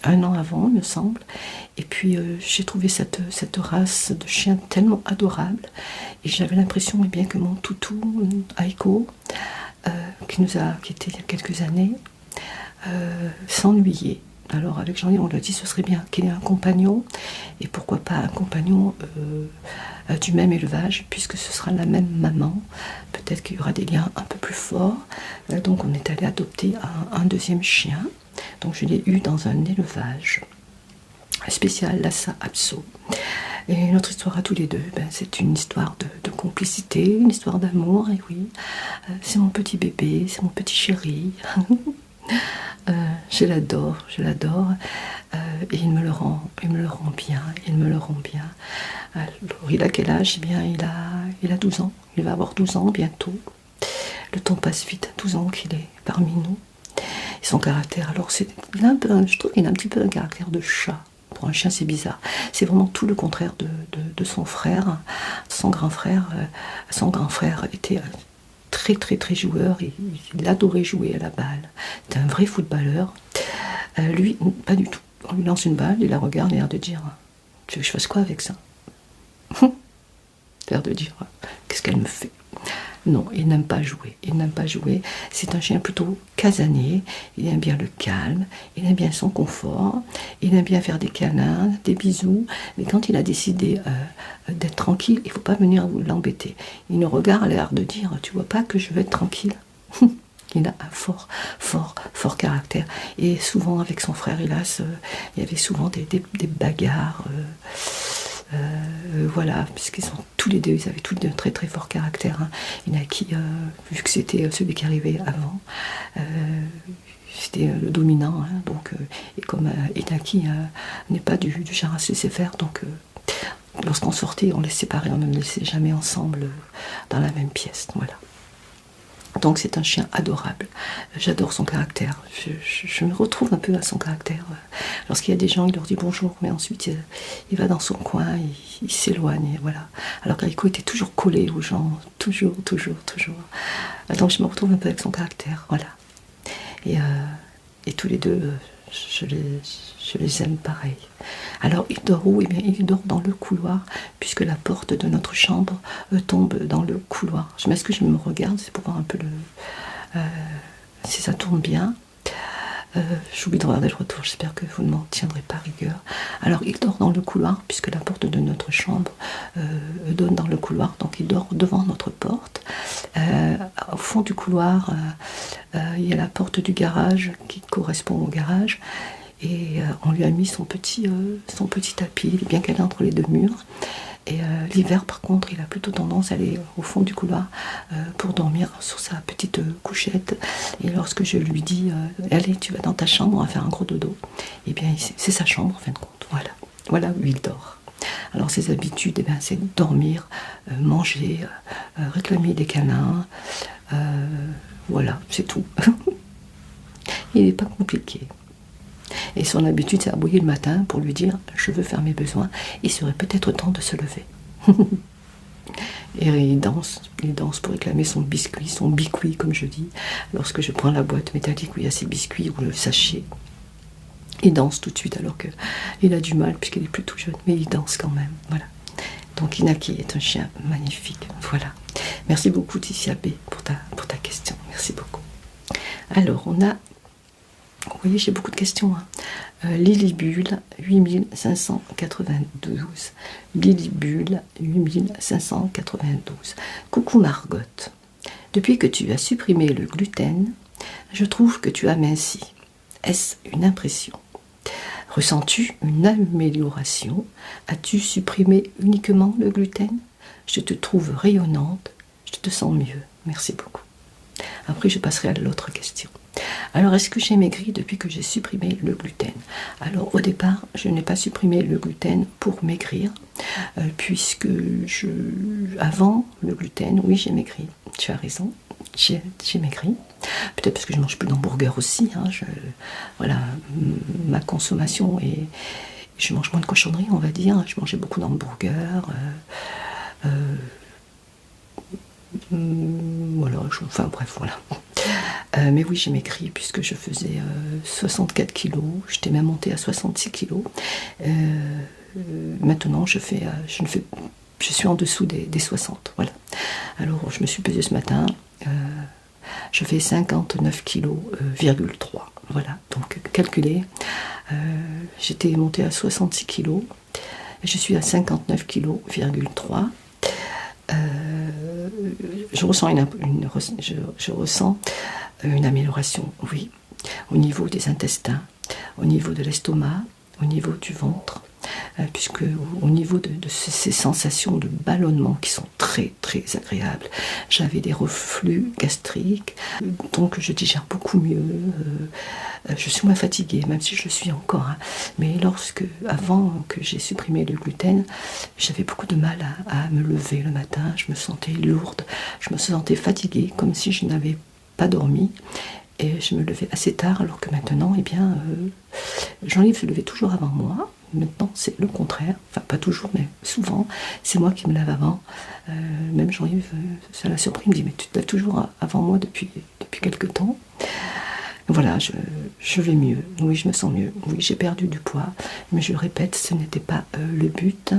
1 an avant, il me semble. Et puis, j'ai trouvé cette race de chien tellement adorable. Et j'avais l'impression, eh bien, que mon toutou, Aiko, qui était il y a quelques années, s'ennuyait. Alors avec Jean-Yves, on lui a dit ce serait bien qu'il ait un compagnon, et pourquoi pas un compagnon du même élevage, puisque ce sera la même maman. Peut-être qu'il y aura des liens un peu plus forts. Donc on est allé adopter un deuxième chien. Donc je l'ai eu dans un élevage spécial Lhasa Apso. Et notre histoire à tous les deux, c'est une histoire de complicité, une histoire d'amour, et oui, c'est mon petit bébé, c'est mon petit chéri. Je l'adore, et il me le rend bien, Alors, il a quel âge? Eh bien, il a 12 ans, il va avoir 12 ans bientôt. Le temps passe vite, 12 ans qu'il est parmi nous. Et son caractère, alors, je trouve qu'il a un petit peu un caractère de chat. Pour un chien, c'est bizarre. C'est vraiment tout le contraire de son frère, son grand frère. Son grand frère était très très très joueur, il adorait jouer à la balle. C'était un vrai footballeur. Lui, pas du tout. On lui lance une balle, il la regarde et a l'air de dire: tu veux que je fasse quoi avec ça? L'air de dire: qu'est-ce qu'elle me fait? Non, il n'aime pas jouer. C'est un chien plutôt casanier. Il aime bien le calme, il aime bien son confort, il aime bien faire des câlins, des bisous. Mais quand il a décidé d'être tranquille, il ne faut pas venir l'embêter. Il nous regarde, a l'air de dire: tu vois pas que je veux être tranquille? Il a un fort caractère. Et souvent, avec son frère, hélas, il y avait souvent des bagarres. Voilà, puisqu'ils sont tous les deux, ils avaient tous les deux un très très fort caractère. Il y en a qui, vu que c'était celui qui arrivait avant, c'était le dominant. Donc, et comme Inaki n'est pas du genre à se laisser faire, donc lorsqu'on sortait, on les séparait, on ne les laissait jamais ensemble dans la même pièce. Voilà. Donc c'est un chien adorable. J'adore son caractère. Je me retrouve un peu à son caractère. Lorsqu'il y a des gens, il leur dit bonjour, mais ensuite il va dans son coin, il s'éloigne, voilà. Alors qu'Aiko était toujours collé aux gens, toujours. Donc je me retrouve un peu avec son caractère, voilà. Et tous les deux, je les aime pareil. Alors il dort où? Eh bien, il dort dans le couloir, puisque la porte de notre chambre tombe dans le couloir. Est-ce que je me regarde? C'est pour voir un peu si ça tourne bien. J'oublie de regarder le retour, j'espère que vous ne m'en tiendrez pas rigueur. Alors il dort dans le couloir, puisque la porte de notre chambre donne dans le couloir, donc il dort devant notre porte. Au fond du couloir, il y a la porte du garage qui correspond au garage, et on lui a mis son petit tapis, il est bien calé entre les deux murs. Et l'hiver, par contre, il a plutôt tendance à aller au fond du couloir pour dormir sur sa petite couchette. Et lorsque je lui dis allez, tu vas dans ta chambre, on va faire un gros dodo, et bien c'est sa chambre en fin de compte. Voilà où il dort. Alors ses habitudes, c'est dormir, manger, réclamer des câlins. Voilà, c'est tout. Il n'est pas compliqué. Et son habitude, c'est aboyer le matin pour lui dire je veux faire mes besoins, il serait peut-être temps de se lever. Et il danse pour réclamer son biscuit, son bicuit comme je dis. Lorsque je prends la boîte métallique où il y a ses biscuits ou le sachet, il danse tout de suite, alors qu'il a du mal puisqu'il est plutôt jeune, mais il danse quand même. Voilà. Donc Inaki est un chien magnifique. Voilà. Merci beaucoup Ticia B pour ta question. Merci beaucoup. Alors on a, vous voyez, j'ai beaucoup de questions. Lilibule 8592. Lilibule 8592. Coucou Margotte. Depuis que tu as supprimé le gluten, je trouve que tu as minci. Est-ce une impression? Ressens-tu une amélioration? As-tu supprimé uniquement le gluten? Je te trouve rayonnante. Je te sens mieux. Merci beaucoup. Après, je passerai à l'autre question. Alors, est-ce que j'ai maigri depuis que j'ai supprimé le gluten? Alors, au départ, je n'ai pas supprimé le gluten pour maigrir, puisque avant le gluten, oui, j'ai maigri. Tu as raison, j'ai maigri. Peut-être parce que je mange plus d'hamburgers aussi. Voilà, ma consommation et je mange moins de cochonneries, on va dire. Je mangeais beaucoup d'hamburgers. Voilà, enfin bref, voilà. Mais oui, j'ai maigri puisque je faisais 64 kilos, j'étais même montée à 66 kilos. Maintenant, je suis en dessous des 60, voilà. Alors, je me suis pesée ce matin, je fais 59 kilos, 3, voilà. Donc, calculez, j'étais montée à 66 kilos Je suis à 59,3 kg. Je ressens je ressens une amélioration, oui, au niveau des intestins, au niveau de l'estomac, au niveau du ventre, puisque au niveau de ces sensations de ballonnement qui sont très très agréables. J'avais des reflux gastriques, donc je digère beaucoup mieux. Je suis moins fatiguée, même si je le suis encore, hein. Mais avant que j'ai supprimé le gluten, j'avais beaucoup de mal à me lever le matin. Je me sentais lourde, je me sentais fatiguée, comme si je n'avais pas dormi. Et je me levais assez tard, alors que maintenant, eh bien, Jean-Yves se levait toujours avant moi. Maintenant, c'est le contraire. Enfin, pas toujours, mais souvent, c'est moi qui me lève avant. Même Jean-Yves, ça l'a surpris. Il me dit, mais tu te lèves toujours avant moi depuis quelque temps. Voilà, je vais mieux. Oui, je me sens mieux. Oui, j'ai perdu du poids. Mais je le répète, ce n'était pas le but.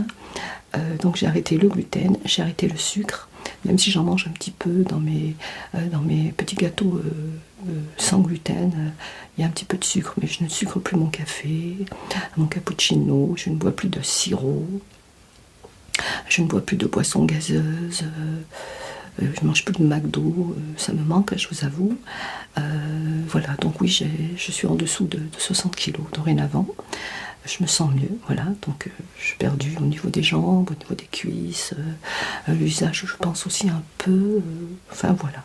Donc, j'ai arrêté le gluten, j'ai arrêté le sucre. Même si j'en mange un petit peu dans mes petits gâteaux sans gluten, il y a un petit peu de sucre, mais je ne sucre plus mon café, mon cappuccino, je ne bois plus de sirop, je ne bois plus de boissons gazeuses, je ne mange plus de McDo, ça me manque, je vous avoue. Voilà, donc oui, je suis en dessous de 60 kg dorénavant. Je me sens mieux, voilà, donc je suis perdue au niveau des jambes, au niveau des cuisses, l'usage je pense aussi un peu, enfin voilà.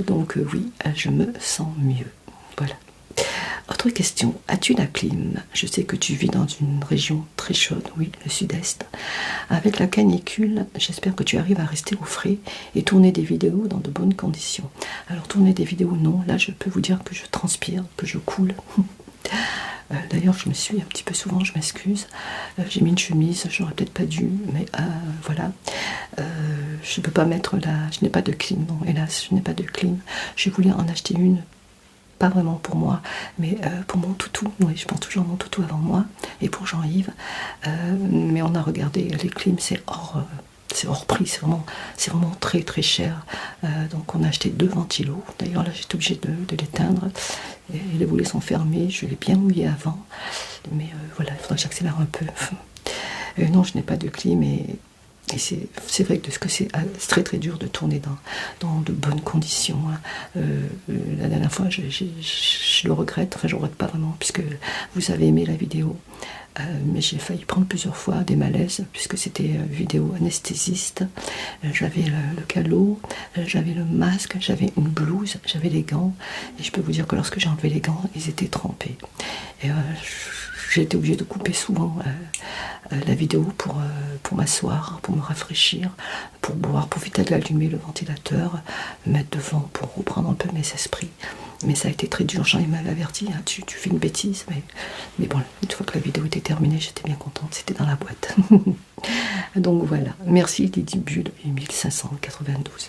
Donc oui, je me sens mieux, voilà. Autre question, as-tu la clim? Je sais que tu vis dans une région très chaude, oui, le sud-est. Avec la canicule, j'espère que tu arrives à rester au frais et tourner des vidéos dans de bonnes conditions. Alors tourner des vidéos, non, là je peux vous dire que je transpire, que je coule. D'ailleurs, je me suis un petit peu souvent, je m'excuse. J'ai mis une chemise, j'aurais peut-être pas dû, mais voilà. Je ne peux pas mettre je n'ai pas de clim, non, hélas, je n'ai pas de clim. Je voulais en acheter une, pas vraiment pour moi, mais pour mon toutou. Oui, je pense toujours à mon toutou avant moi, et pour Jean-Yves. Mais on a regardé, les clims, c'est hors prix, c'est vraiment très très cher. Donc on a acheté 2 ventilos. D'ailleurs là j'étais obligée de l'éteindre. Et les volets sont fermés, je l'ai bien mouillé avant. Mais voilà, il faudrait que j'accélère un peu. Non, je n'ai pas de clim et c'est vrai que c'est très très dur de tourner dans de bonnes conditions, hein. La dernière fois, je le regrette, enfin je le regrette pas vraiment, puisque vous avez aimé la vidéo. Mais j'ai failli prendre plusieurs fois des malaises, puisque c'était vidéo anesthésiste. J'avais le calot, j'avais le masque, j'avais une blouse, j'avais les gants. Et je peux vous dire que lorsque j'ai enlevé les gants, ils étaient trempés. Et j'ai été obligée de couper souvent la vidéo pour m'asseoir, pour me rafraîchir, pour boire, profiter d'allumer le ventilateur, me mettre devant pour reprendre un peu mes esprits. Mais ça a été très dur, Jean m'avait averti, hein, tu fais une bêtise, mais bon, une fois que la vidéo était terminée, j'étais bien contente, c'était dans la boîte. Donc voilà, merci Lydie Bulle, 1592.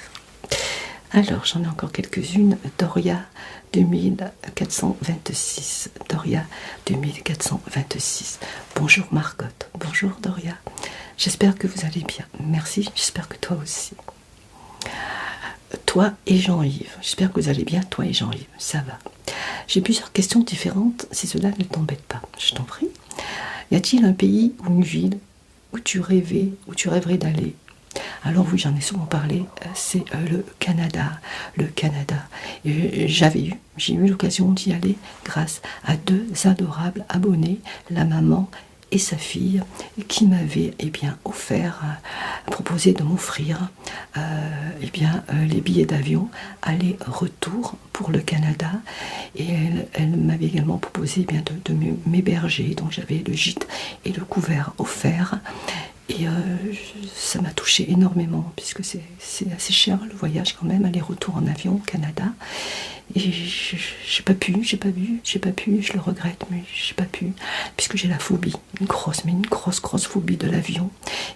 Alors, j'en ai encore quelques-unes. Doria 2426. Doria 2426. Bonjour Marcotte. Bonjour Doria. J'espère que vous allez bien. Merci, j'espère que toi aussi. Toi et Jean-Yves. J'espère que vous allez bien, toi et Jean-Yves. Ça va. J'ai plusieurs questions différentes, si cela ne t'embête pas. Je t'en prie. Y a-t-il un pays ou une ville où tu rêverais d'aller? Alors oui, j'en ai souvent parlé, c'est le Canada. Le Canada. J'ai eu l'occasion d'y aller grâce à 2 adorables abonnés, la maman et sa fille, qui m'avaient proposé de m'offrir les billets d'avion aller-retour pour le Canada. Et elle m'avait également proposé de m'héberger, donc j'avais le gîte et le couvert offerts. Et ça m'a touchée énormément, puisque c'est assez cher le voyage quand même, aller-retour en avion au Canada. Et j'ai pas pu, je le regrette, mais j'ai pas pu, puisque j'ai la phobie, une grosse phobie de l'avion.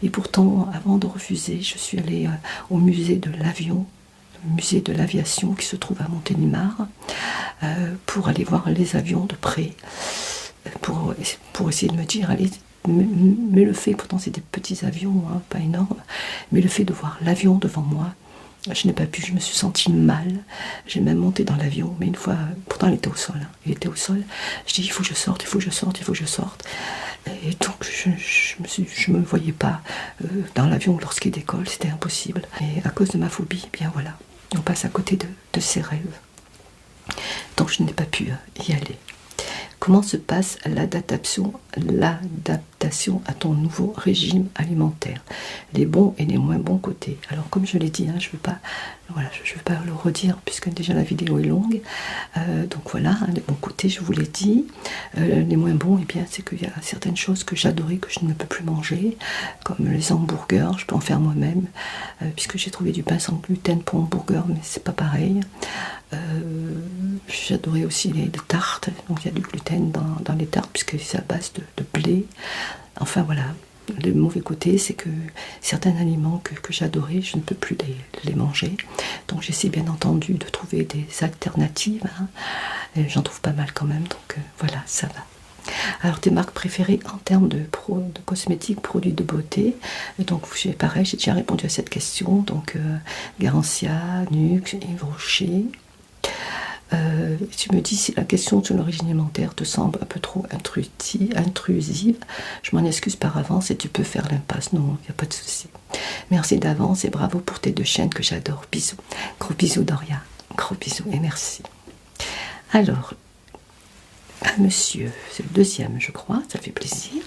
Et pourtant, avant de refuser, je suis allée au musée de l'avion, musée de l'aviation qui se trouve à Montélimar, pour aller voir les avions de près, pour essayer de me dire, allez, mais le fait, pourtant c'est des petits avions, hein, pas énormes, mais le fait de voir l'avion devant moi, je n'ai pas pu, je me suis sentie mal. J'ai même monté dans l'avion, mais une fois, pourtant il était au sol. Hein, il était au sol. Je dis il faut que je sorte, il faut que je sorte, il faut que je sorte. Et donc je me voyais pas dans l'avion lorsqu'il décolle, c'était impossible. Et à cause de ma phobie, eh bien voilà, on passe à côté de ses rêves. Donc je n'ai pas pu y aller. Comment se passe l'adaptation à ton nouveau régime alimentaire? Les bons et les moins bons côtés. Alors comme je l'ai dit, hein, je ne vais pas le redire puisque déjà la vidéo est longue. Donc voilà, hein, les bons côtés, je vous l'ai dit. Les moins bons, eh bien, c'est qu'il y a certaines choses que j'adorais que je ne peux plus manger, comme les hamburgers, je peux en faire moi-même, puisque j'ai trouvé du pain sans gluten pour hamburger, mais c'est pas pareil. J'adorais aussi les tartes, donc il y a du gluten dans les tartes puisque c'est à base de blé. Enfin voilà, le mauvais côté c'est que certains aliments que j'adorais, je ne peux plus les manger. Donc j'essaie bien entendu de trouver des alternatives, hein. J'en trouve pas mal quand même, donc voilà, ça va. Alors tes marques préférées en termes de cosmétiques, produits de beauté. Donc pareil, j'ai déjà répondu à cette question. Donc Garancia, Nuxe, Yves Rocher. Tu me dis si la question sur l'origine alimentaire te semble un peu trop intrusive, je m'en excuse par avance et tu peux faire l'impasse. Non, il n'y a pas de souci. Merci d'avance et bravo pour tes 2 chaînes que j'adore. Bisous. Gros bisous Doria. Gros bisous et merci. Alors, un monsieur, c'est le 2e je crois, ça fait plaisir.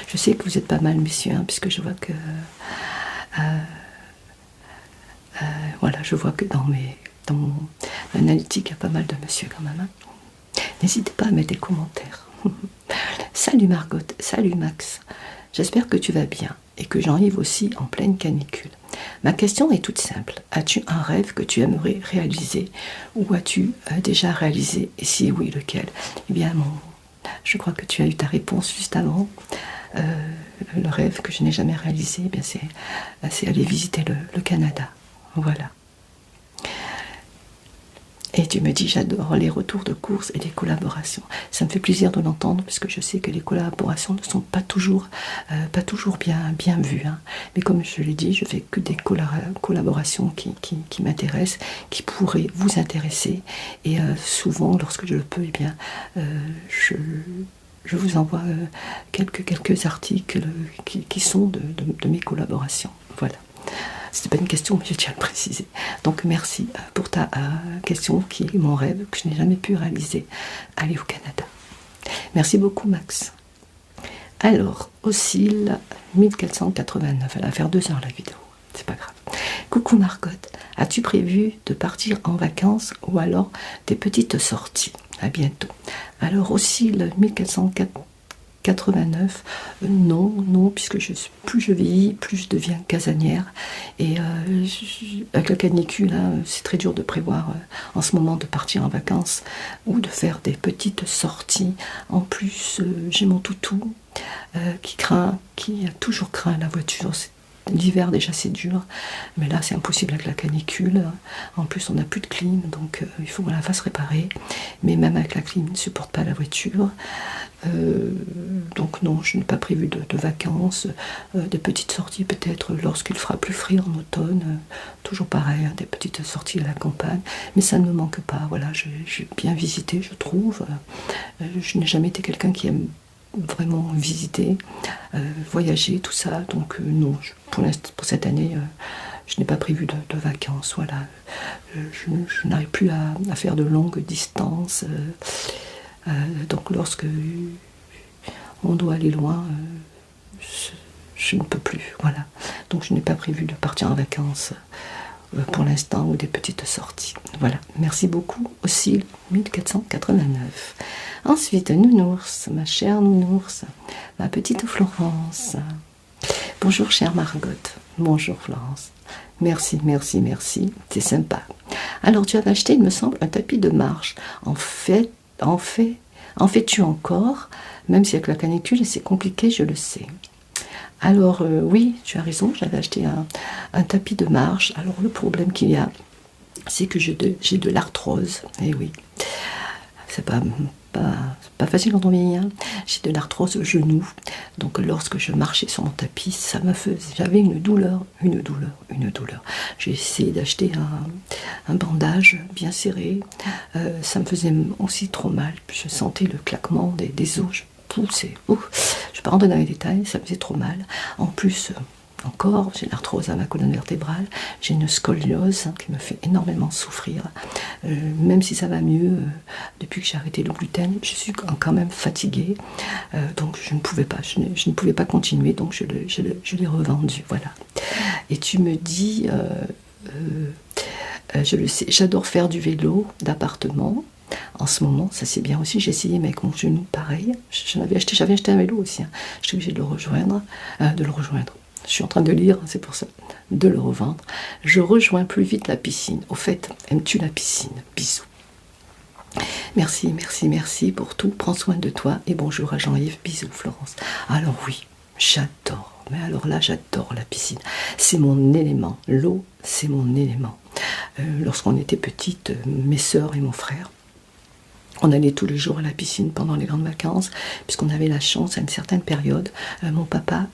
Je sais que vous êtes pas mal messieurs, hein, puisque je vois que voilà, je vois que dans mon analytique, il y a pas mal de monsieur quand même. Hein. N'hésitez pas à mettre des commentaires. Salut Margot, salut Max. J'espère que tu vas bien et que Jean-Yves aussi en pleine canicule. Ma question est toute simple. As-tu un rêve que tu aimerais réaliser ou as-tu déjà réalisé? Et si oui, lequel? Eh bien, je crois que tu as eu ta réponse juste avant. Le rêve que je n'ai jamais réalisé, eh bien c'est aller visiter le Canada. Voilà. Et tu me dis, j'adore les retours de courses et les collaborations. Ça me fait plaisir de l'entendre, parce que je sais que les collaborations ne sont pas toujours bien vues. Hein. Mais comme je l'ai dit, je fais que des collaborations qui m'intéressent, qui pourraient vous intéresser. Et souvent, lorsque je le peux, eh bien, je vous envoie quelques articles qui sont de mes collaborations. Voilà. C'était pas une question, mais je tiens à le préciser. Donc merci pour ta question qui est mon rêve que je n'ai jamais pu réaliser. Aller au Canada. Merci beaucoup Max. Alors, oscille 1489. Elle va faire 2 heures la vidéo. C'est pas grave. Coucou Margot. As-tu prévu de partir en vacances ou alors des petites sorties? À bientôt. Alors oscille 1489, non, puisque plus je vieillis, plus je deviens casanière. Et avec la canicule, hein, c'est très dur de prévoir en ce moment de partir en vacances ou de faire des petites sorties. En plus, j'ai mon toutou qui a toujours craint la voiture. L'hiver déjà c'est dur, mais là c'est impossible avec la canicule. En plus on n'a plus de clim, donc il faut qu'on la fasse réparer. Mais même avec la clim, il ne supporte pas la voiture. Donc non, je n'ai pas prévu de vacances. Des petites sorties peut-être lorsqu'il fera plus frais en automne. Toujours pareil, hein, des petites sorties à la campagne. Mais ça ne me manque pas. Voilà, j'ai bien visité, je trouve. Je n'ai jamais été quelqu'un qui aime vraiment visiter, voyager, tout ça. Donc non, pour cette année, je n'ai pas prévu de vacances. Voilà, je n'arrive plus à faire de longues distances. Donc lorsque on doit aller loin, je ne peux plus. Voilà. Donc je n'ai pas prévu de partir en vacances pour l'instant ou des petites sorties. Voilà. Merci beaucoup aussi 1489. Ensuite, Nounours, ma chère Nounours, ma petite Florence. Bonjour chère Margot. Bonjour Florence. Merci, c'est sympa. Alors tu avais acheté, il me semble, un tapis de marche. En fais-tu encore? Même si avec la canicule, c'est compliqué, je le sais. Alors oui, tu as raison, j'avais acheté un tapis de marche. Alors le problème qu'il y a, c'est que j'ai de l'arthrose. Et oui, c'est pas pas facile quand on vieillit, hein. J'ai de l'arthrose au genou, donc lorsque je marchais sur mon tapis, j'avais une douleur. J'ai essayé d'acheter un bandage bien serré, ça me faisait aussi trop mal, je sentais le claquement des os, je poussais, je ne vais pas rentrer dans les détails, ça me faisait trop mal. En plus, encore, j'ai l'arthrose à ma colonne vertébrale, j'ai une scoliose qui me fait énormément souffrir. Même si ça va mieux, depuis que j'ai arrêté le gluten, je suis quand même fatiguée. Donc je ne pouvais pas continuer, donc je l'ai revendu. Voilà. Et tu me dis, je le sais, j'adore faire du vélo d'appartement. En ce moment, ça c'est bien aussi, j'ai essayé mais avec mon genou, pareil. J'avais acheté un vélo aussi, hein. Je suis obligée de le rejoindre. Je suis en train de lire, c'est pour ça, de le revendre. Je rejoins plus vite la piscine. Au fait, aimes-tu la piscine? Bisous. Merci pour tout. Prends soin de toi et bonjour à Jean-Yves. Bisous Florence. Alors oui, j'adore. Mais alors là, j'adore la piscine. C'est mon élément. L'eau, c'est mon élément. Lorsqu'on était petite, mes sœurs et mon frère, on allait tous les jours à la piscine pendant les grandes vacances, puisqu'on avait la chance, à une certaine période, mon papa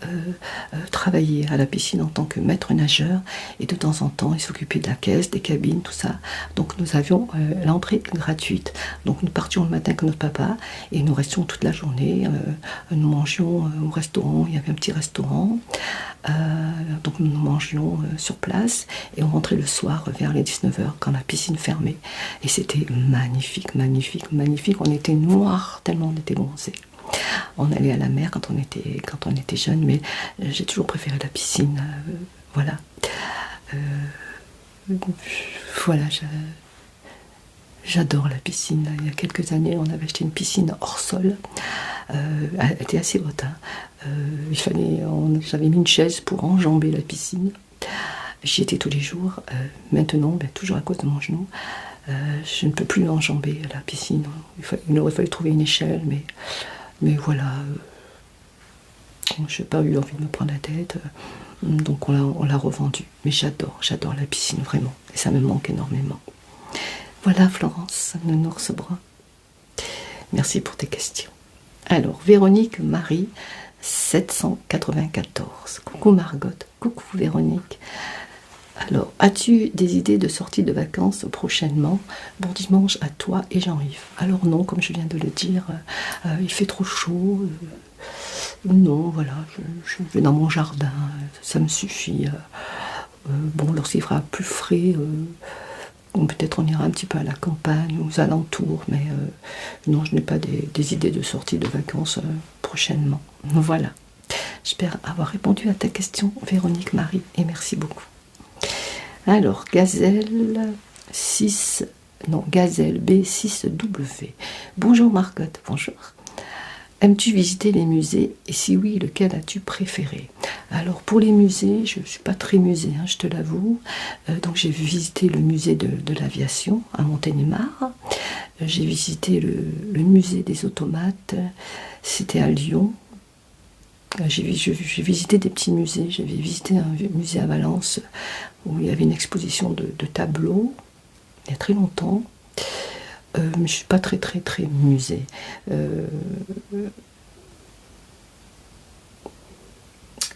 travaillait à la piscine en tant que maître nageur, et de temps en temps, il s'occupait de la caisse, des cabines, tout ça. Donc nous avions l'entrée gratuite. Donc nous partions le matin avec notre papa, et nous restions toute la journée. Nous mangions au restaurant, il y avait un petit restaurant. Donc nous mangions sur place et on rentrait le soir vers les 19h quand la piscine fermait et c'était magnifique. On était noirs tellement on était bronzés. On allait à la mer quand on était jeune, mais j'ai toujours préféré la piscine. Voilà, j'adore la piscine. Il y a quelques années, on avait acheté une piscine hors sol. Elle était assez haute, hein. J'avais mis une chaise pour enjamber la piscine. J'y étais tous les jours. Maintenant, toujours à cause de mon genou, je ne peux plus enjamber la piscine. Il aurait fallu trouver une échelle, mais voilà. Je n'ai pas eu envie de me prendre la tête, donc on l'a revendue. Mais j'adore la piscine, vraiment. Et ça me manque énormément. Voilà Florence, nounours brun. Merci pour tes questions. Alors, Véronique Marie 794. Coucou Margot, coucou Véronique. Alors, as-tu des idées de sortie de vacances prochainement? Bon dimanche à toi et Jean-Yves. Alors non, comme je viens de le dire, il fait trop chaud. Non, voilà, je vais dans mon jardin, ça me suffit. Bon, lorsqu'il fera plus frais, peut-être on ira un petit peu à la campagne, aux alentours, mais non, je n'ai pas des idées de sortie de vacances prochainement. Voilà. J'espère avoir répondu à ta question, Véronique Marie, et merci beaucoup. Alors, Gazelle B6W. Bonjour Margot, bonjour. Aimes-tu visiter les musées? Et si oui, lequel as-tu préféré? Alors pour les musées, je ne suis pas très musée, hein, je te l'avoue. Donc j'ai visité le musée de l'aviation à Montélimar. J'ai visité le musée des automates, c'était à Lyon. J'ai visité des petits musées. J'avais visité un musée à Valence où il y avait une exposition de tableaux il y a très longtemps. Mais je ne suis pas très musée.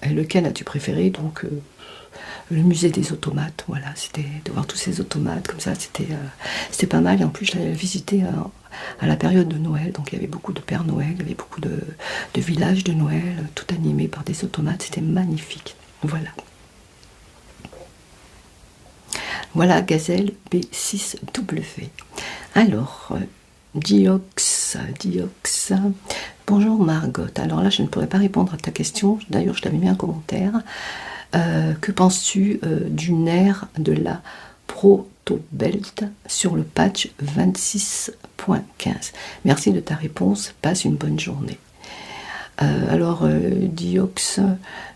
Lequel as-tu préféré? Donc le musée des automates, voilà, c'était de voir tous ces automates comme ça, c'était pas mal. Et en plus je l'avais visité à la période de Noël, donc il y avait beaucoup de Père Noël, il y avait beaucoup de villages de Noël, tout animé par des automates, c'était magnifique. Voilà Gazelle B6W. Alors, Diox. Bonjour Margot. Alors là, je ne pourrais pas répondre à ta question. D'ailleurs, je t'avais mis un commentaire. Que penses-tu du nerf de la Protobelt sur le patch 26.15? Merci de ta réponse. Passe une bonne journée. Alors, Diox,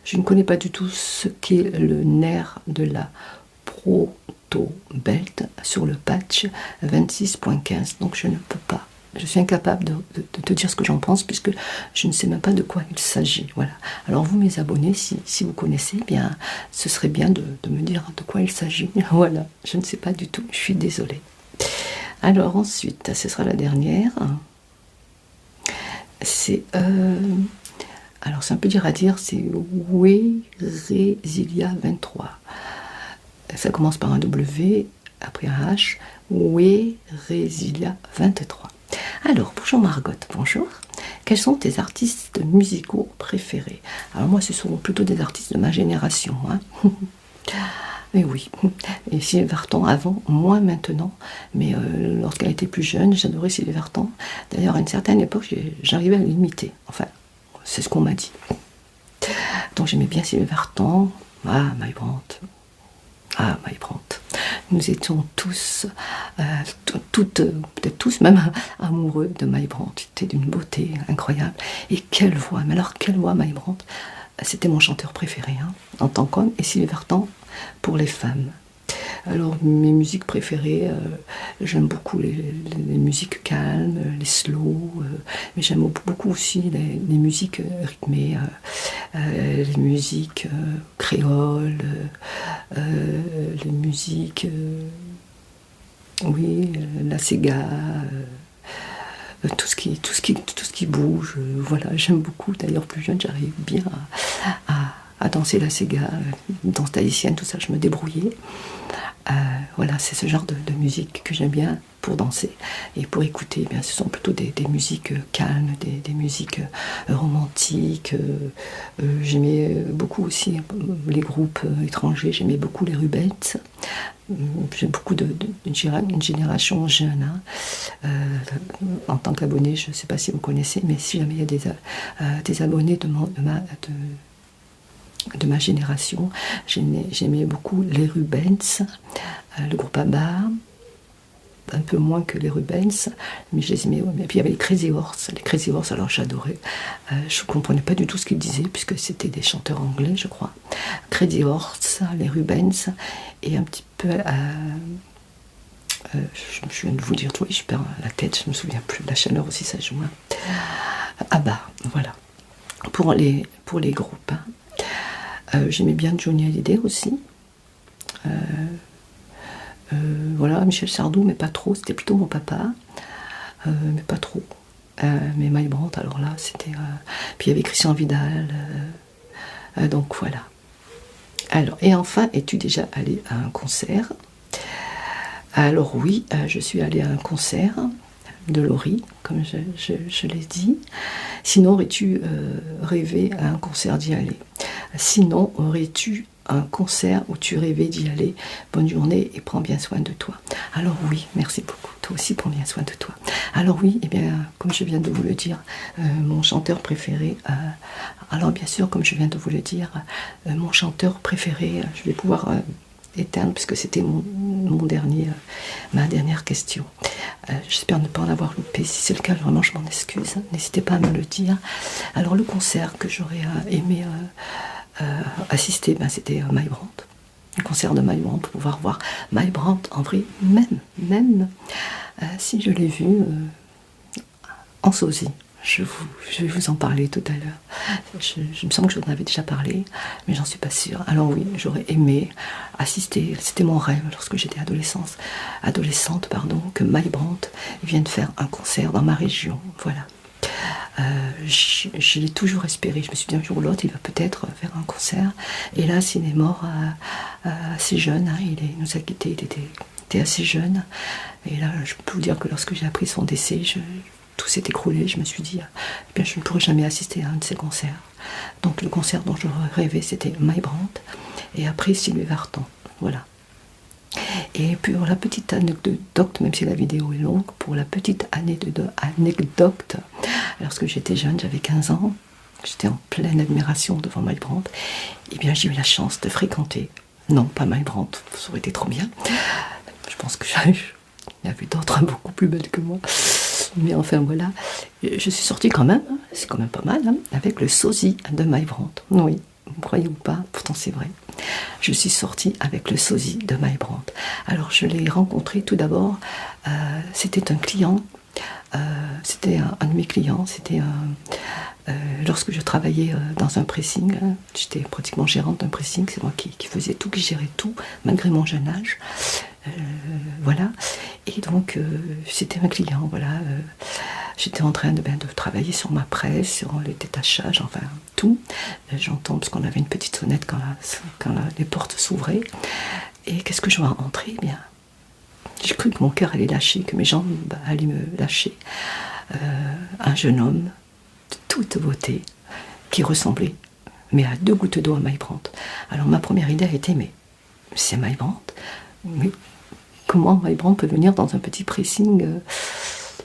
je ne connais pas du tout ce qu'est le nerf de la Protobelt sur le patch 26.15. Donc, je ne peux pas. Je suis incapable de te dire ce que j'en pense puisque je ne sais même pas de quoi il s'agit. Voilà. Alors vous, mes abonnés, si vous connaissez, bien, ce serait bien de me dire de quoi il s'agit. Voilà, je ne sais pas du tout, je suis désolée. Alors ensuite, ce sera la dernière. c'est... alors c'est un peu dur à dire, c'est Werezilia 23. Ça commence par un W, après un H, Werezilia 23. Alors, bonjour Margot, bonjour. Quels sont tes artistes musicaux préférés? Alors moi, ce sont plutôt des artistes de ma génération. Hein. Et oui, et Sylvie Vartan avant, moins maintenant, mais lorsqu'elle était plus jeune, j'adorais Sylvie Vartan. D'ailleurs, à une certaine époque, j'arrivais à l'imiter. Enfin, c'est ce qu'on m'a dit. Donc j'aimais bien Sylvie Vartan. Ah, Mike Brandt. Ah, Mike Brandt. Nous étions tous, peut-être tous même amoureux de Mike Brandt. C'était d'une beauté incroyable. Et quelle voix, mais alors quelle voix, Mike Brandt. C'était mon chanteur préféré, hein, en tant qu'homme, et Sylvie Vartan pour les femmes. Alors mes musiques préférées, j'aime beaucoup les musiques calmes, les slow, mais j'aime beaucoup aussi les musiques rythmées, les musiques créoles, les musiques, oui, la Sega, tout ce qui bouge, voilà, j'aime beaucoup. D'ailleurs, plus jeune, j'arrive bien à danser la Sega, danse tahitienne, tout ça, je me débrouillais. Voilà, c'est ce genre de musique que j'aime bien pour danser. Et pour écouter, eh bien, ce sont plutôt des musiques calmes, des musiques romantiques. J'aimais beaucoup aussi les groupes étrangers, j'aimais beaucoup les Rubens. J'ai beaucoup d'une génération jeune. Hein. En tant qu'abonné, je ne sais pas si vous connaissez, mais si jamais il y a des abonnés de ma génération, j'aimais beaucoup les Rubens, le groupe ABBA, un peu moins que les Rubens, mais je les aimais. Et puis il y avait les Crazy Horse. Les Crazy Horse, alors j'adorais. Je ne comprenais pas du tout ce qu'ils disaient, puisque c'était des chanteurs anglais, je crois. Crazy Horse, les Rubens, et un petit peu... je viens de vous dire, oui, je perds la tête, je ne me souviens plus. La chaleur aussi, ça joue. ABBA, voilà. Pour les groupes. Hein. J'aimais bien Johnny Hallyday aussi. Voilà, Michel Sardou, mais pas trop, c'était plutôt mon papa, mais pas trop. Mais Mike Brandt, alors là, c'était... Puis il y avait Christian Vidal, donc voilà. Alors, et enfin, es-tu déjà allé à un concert? Alors oui, je suis allée à un concert de Laurie, comme je l'ai dit. Sinon, aurais-tu rêvé à un concert d'y aller? Sinon, aurais-tu un concert où tu rêvais d'y aller? Bonne journée et prends bien soin de toi. Alors oui, merci beaucoup. Toi aussi, prends bien soin de toi. Alors oui, eh bien, comme je viens de vous le dire, mon chanteur préféré, alors bien sûr, comme je viens de vous le dire, mon chanteur préféré, je vais pouvoir éteindre puisque c'était ma dernière question. J'espère ne pas en avoir loupé. Si c'est le cas, vraiment, je m'en excuse. N'hésitez pas à me le dire. Alors le concert que j'aurais aimé assister, ben, c'était Mike Brandt. Le concert de Mike Brandt, pour pouvoir voir Mike Brandt en vrai, même si je l'ai vu en sosie. Je vais vous en parler tout à l'heure. Je me semble que je vous en avais déjà parlé, mais j'en suis pas sûre. Alors oui, j'aurais aimé assister, c'était mon rêve lorsque j'étais adolescente, que Mike Brandt vienne faire un concert dans ma région. Voilà. Je l'ai toujours espéré. Je me suis dit un jour ou l'autre, il va peut-être faire un concert. Et là, s'il est mort assez jeune, hein, il nous a quittés, il était assez jeune. Et là, je peux vous dire que lorsque j'ai appris son décès, tout s'est écroulé. Je me suis dit, eh bien, je ne pourrai jamais assister à un de ces concerts. Donc le concert dont j'aurais rêvé, c'était Mike Brandt. Et après, Sylvie Vartan. Voilà. Et pour la petite anecdote, même si la vidéo est longue, pour la petite anecdote, lorsque j'étais jeune, j'avais 15 ans, j'étais en pleine admiration devant Mike Brandt, et bien j'ai eu la chance de fréquenter, non pas Mike Brandt, ça aurait été trop bien, je pense que il y avait d'autres beaucoup plus belles que moi, mais enfin voilà, je suis sortie quand même, c'est quand même pas mal, hein, avec le sosie de Mike Brandt, oui. Vous croyez ou pas, pourtant c'est vrai. Je suis sortie avec le sosie de Mike Brandt. Alors je l'ai rencontré tout d'abord, c'était un client, c'était un de mes clients, c'était lorsque je travaillais dans un pressing, hein, j'étais pratiquement gérante d'un pressing, c'est moi qui faisais tout, qui gérais tout, malgré mon jeune âge. Voilà, et donc c'était un client, voilà. j'étais en train de travailler sur ma presse, sur le détachage, enfin tout. J'entends, parce qu'on avait une petite sonnette quand les portes s'ouvraient. Et qu'est-ce que je vois entrer? Eh bien, j'ai cru que mon cœur allait lâcher, que mes jambes allaient me lâcher. Un jeune homme de toute beauté qui ressemblait, mais à 2 gouttes d'eau à Mike Brandt. Alors ma première idée a été, mais c'est Mike Brandt. Mais comment Mike Brandt peut venir dans un petit pressing,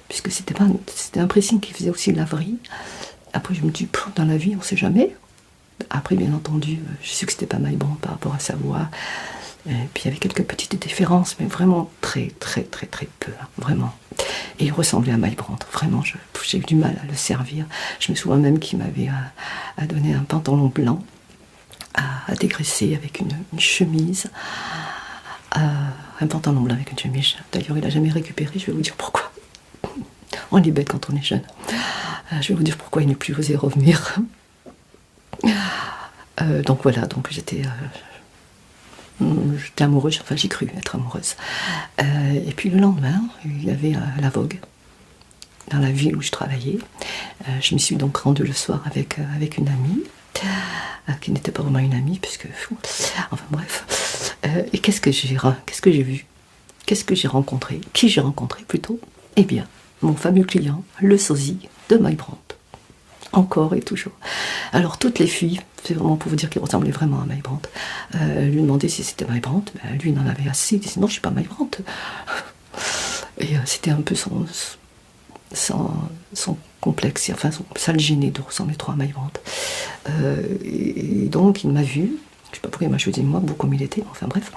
puisque c'était un pressing qui faisait aussi laverie. Après je me dis, dans la vie on ne sait jamais. Après bien entendu, je sais que c'était pas Mike Brandt par rapport à sa voix. Et puis il y avait quelques petites différences, mais vraiment très très très très peu, hein, vraiment. Et il ressemblait à Mike Brandt, vraiment, j'ai eu du mal à le servir. Je me souviens même qu'il m'avait donné un pantalon blanc à dégraisser avec une chemise, un pantalon blanc avec une chemise. D'ailleurs, il n'a jamais récupéré, je vais vous dire pourquoi. On est bête quand on est jeune. Je vais vous dire pourquoi il n'est plus osé revenir. Donc voilà, donc j'étais amoureuse, enfin j'ai cru être amoureuse. Et puis le lendemain, il y avait la Vogue dans la ville où je travaillais. Je m'y suis donc rendue le soir avec une amie, qui n'était pas vraiment une amie, puisque... Enfin bref. Et qu'est-ce que j'ai vu? Qu'est-ce que j'ai rencontré? Qui j'ai rencontré plutôt? Eh bien, mon fameux client, le sosie de Mike Brandt. Encore et toujours. Alors toutes les filles, c'est vraiment pour vous dire qu'il ressemblait vraiment à Mike Brandt, lui demandaient si c'était Mike Brandt. Lui il en avait assez, il disait non, je suis pas Mike Brandt. Et c'était un peu son complexe, enfin ça le gênait de ressembler trop à Mike Brandt. Et donc il m'a vu. Je sais pas pourquoi il m'a choisi moi, beau comme il était, enfin bref.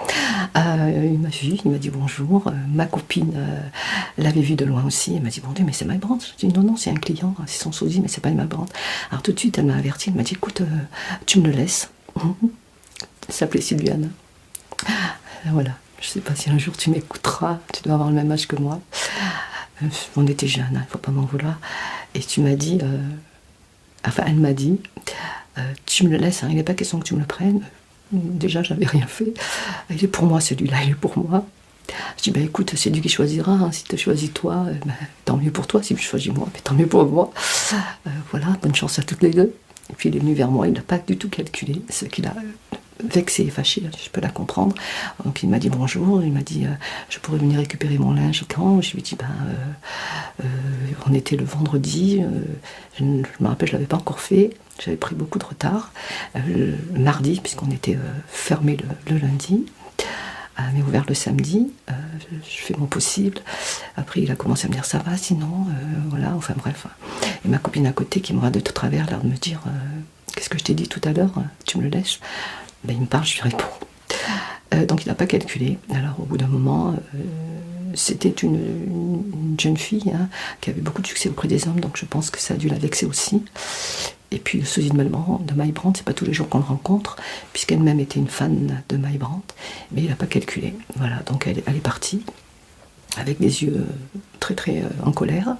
Il m'a vu, il m'a dit bonjour. Ma copine l'avait vu de loin aussi. Elle m'a dit bon Dieu, mais c'est Mike Brandt. Je dis non, c'est un client, c'est son sosie, mais c'est pas Mike Brandt. Alors tout de suite, elle m'a averti, elle m'a dit écoute, tu me le laisses. Elle s'appelait Sylviane. Voilà, je sais pas si un jour tu m'écouteras, tu dois avoir le même âge que moi. On était jeunes, il faut pas m'en vouloir. Et tu m'as dit, enfin elle m'a dit, tu me le laisses, hein, il n'est pas question que tu me le prennes. Déjà, j'avais rien fait. Il est pour moi, celui-là, il est pour moi. Je dis, écoute, c'est lui qui choisira. Hein. Si tu choisis toi, tant mieux pour toi. Si tu choisis moi, tant mieux pour moi. Voilà, bonne chance à toutes les deux. Et puis il est venu vers moi, il n'a pas du tout calculé ce qu'il a vexé et fâché, je peux la comprendre. Donc il m'a dit bonjour, il m'a dit je pourrais venir récupérer mon linge quand? Je lui ai dit on était le vendredi, je me rappelle, je ne l'avais pas encore fait, j'avais pris beaucoup de retard. Le mardi, puisqu'on était fermé le lundi, mais ouvert le samedi, je fais mon possible. Après il a commencé à me dire ça va sinon, voilà, enfin bref. Et ma copine à côté qui me regarde de travers, l'air de me dire qu'est-ce que je t'ai dit tout à l'heure, tu me le laisses? Il me parle, je lui réponds. Donc il n'a pas calculé. Alors au bout d'un moment, c'était une jeune fille hein, qui avait beaucoup de succès auprès des hommes, donc je pense que ça a dû la vexer aussi. Et puis le sosie de Mike Brandt, c'est pas tous les jours qu'on le rencontre, puisqu'elle-même était une fan de Mike Brandt, mais il n'a pas calculé. Voilà, donc elle est partie avec les yeux très très en colère.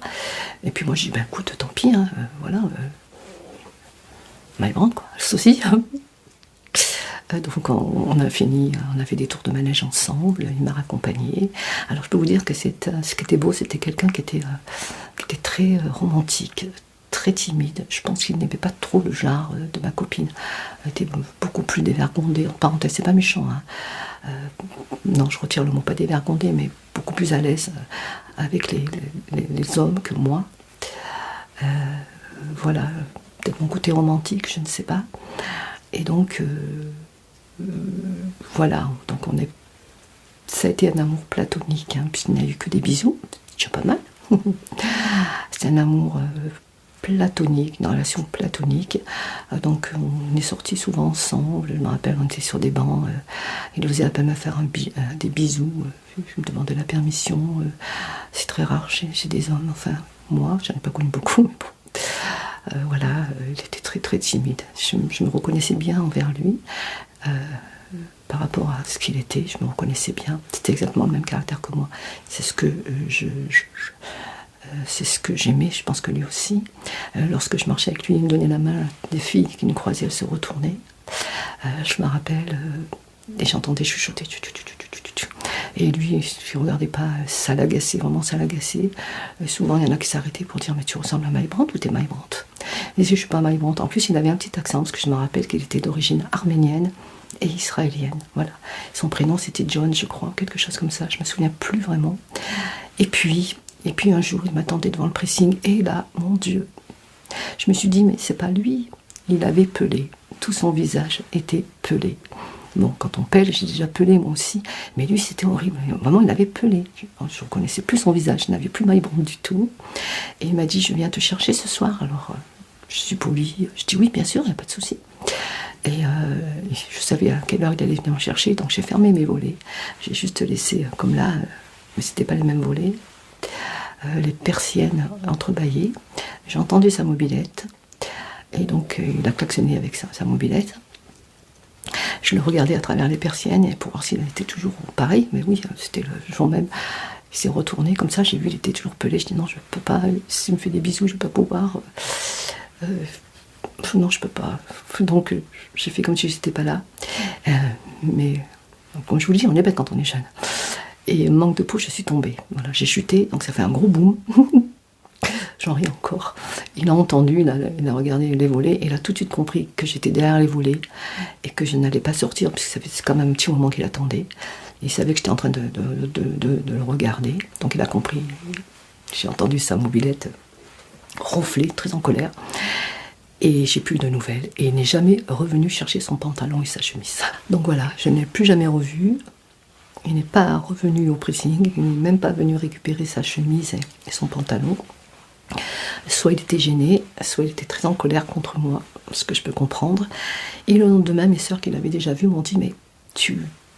Et puis moi je dis écoute, tant pis, hein, voilà. Mike Brandt quoi, le sosie. Donc on a fini, on a fait des tours de manège ensemble, il m'a raccompagnée. Alors je peux vous dire que ce qui était beau, c'était quelqu'un qui était très romantique, très timide. Je pense qu'il n'aimait pas trop le genre de ma copine. Elle était beaucoup plus dévergondée. En parenthèse, c'est pas méchant. Hein. Non, je retire le mot pas dévergondée, mais beaucoup plus à l'aise avec les hommes que moi. Voilà, peut-être mon côté romantique, je ne sais pas. Et donc... voilà, donc ça a été un amour platonique, hein, puisqu'il n'y a eu que des bisous, c'est déjà pas mal. C'est un amour platonique, une relation platonique. Donc on est sortis souvent ensemble, je me rappelle, on était sur des bancs, il osait à peine me faire des bisous, je me demandais la permission, c'est très rare chez des hommes, enfin moi, j'en ai pas connu beaucoup, mais bon. Voilà, il était très très timide, je me reconnaissais bien envers lui. Par rapport à ce qu'il était, je me reconnaissais bien. C'était exactement le même caractère que moi. C'est ce que c'est ce que j'aimais. Je pense que lui aussi. Lorsque je marchais avec lui, il me donnait la main. Des filles qui nous croisaient, elles se retournaient. Je me rappelle, et j'entendais chuchoter. Et lui, je ne regardais pas, ça l'agaçait, vraiment ça l'agaçait. Souvent, il y en a qui s'arrêtaient pour dire, mais tu ressembles à Mike Brandt ou t'es Mike Brandt? Il disait, je suis pas Mike Brandt. En plus, il avait un petit accent, parce que je me rappelle qu'il était d'origine arménienne et israélienne. Voilà. Son prénom, c'était John, je crois, quelque chose comme ça. Je me souviens plus vraiment. Et puis un jour, il m'attendait devant le pressing. Et là, mon Dieu, je me suis dit, mais c'est pas lui. Il avait pelé. Tout son visage était pelé. Bon, quand on pèle, j'ai déjà pelé moi aussi. Mais lui, c'était horrible. Vraiment, il avait pelé. Je ne reconnaissais plus son visage. Je n'avais plus Mike Brandt du tout. Et il m'a dit, je viens te chercher ce soir. Alors, je suis polie. Je dis oui, bien sûr, il n'y a pas de souci. Et je savais à quelle heure il allait venir me chercher. Donc, j'ai fermé mes volets. J'ai juste laissé comme là, mais ce n'était pas les mêmes volets. Les persiennes entrebâillées. J'ai entendu sa mobilette. Et donc, il a klaxonné avec sa mobilette. Je le regardais à travers les persiennes pour voir s'il était toujours pareil. Mais oui, c'était le jour même. Il s'est retourné comme ça. J'ai vu qu'il était toujours pelé. Je dis non, je ne peux pas. S'il me fait des bisous, je ne vais pas pouvoir. Non, je ne peux pas. Donc, j'ai fait comme si je n'étais pas là. Mais, comme je vous le dis, on est bête quand on est jeune. Et manque de peau, je suis tombée. Voilà, j'ai chuté. Donc, ça fait un gros boom. J'en ris encore. Il a entendu, il a regardé les volets et il a tout de suite compris que j'étais derrière les volets et que je n'allais pas sortir parce que c'est quand même un petit moment qu'il attendait. Il savait que j'étais en train de le regarder, donc il a compris. J'ai entendu sa mobilette ronfler, très en colère. Et j'ai plus de nouvelles. Et il n'est jamais revenu chercher son pantalon et sa chemise. Donc voilà, je ne l'ai plus jamais revu. Il n'est pas revenu au pressing, il n'est même pas venu récupérer sa chemise et son pantalon. Soit il était gêné, soit il était très en colère contre moi, ce que je peux comprendre. Et le lendemain, mes sœurs qui l'avaient déjà vu m'ont dit, mais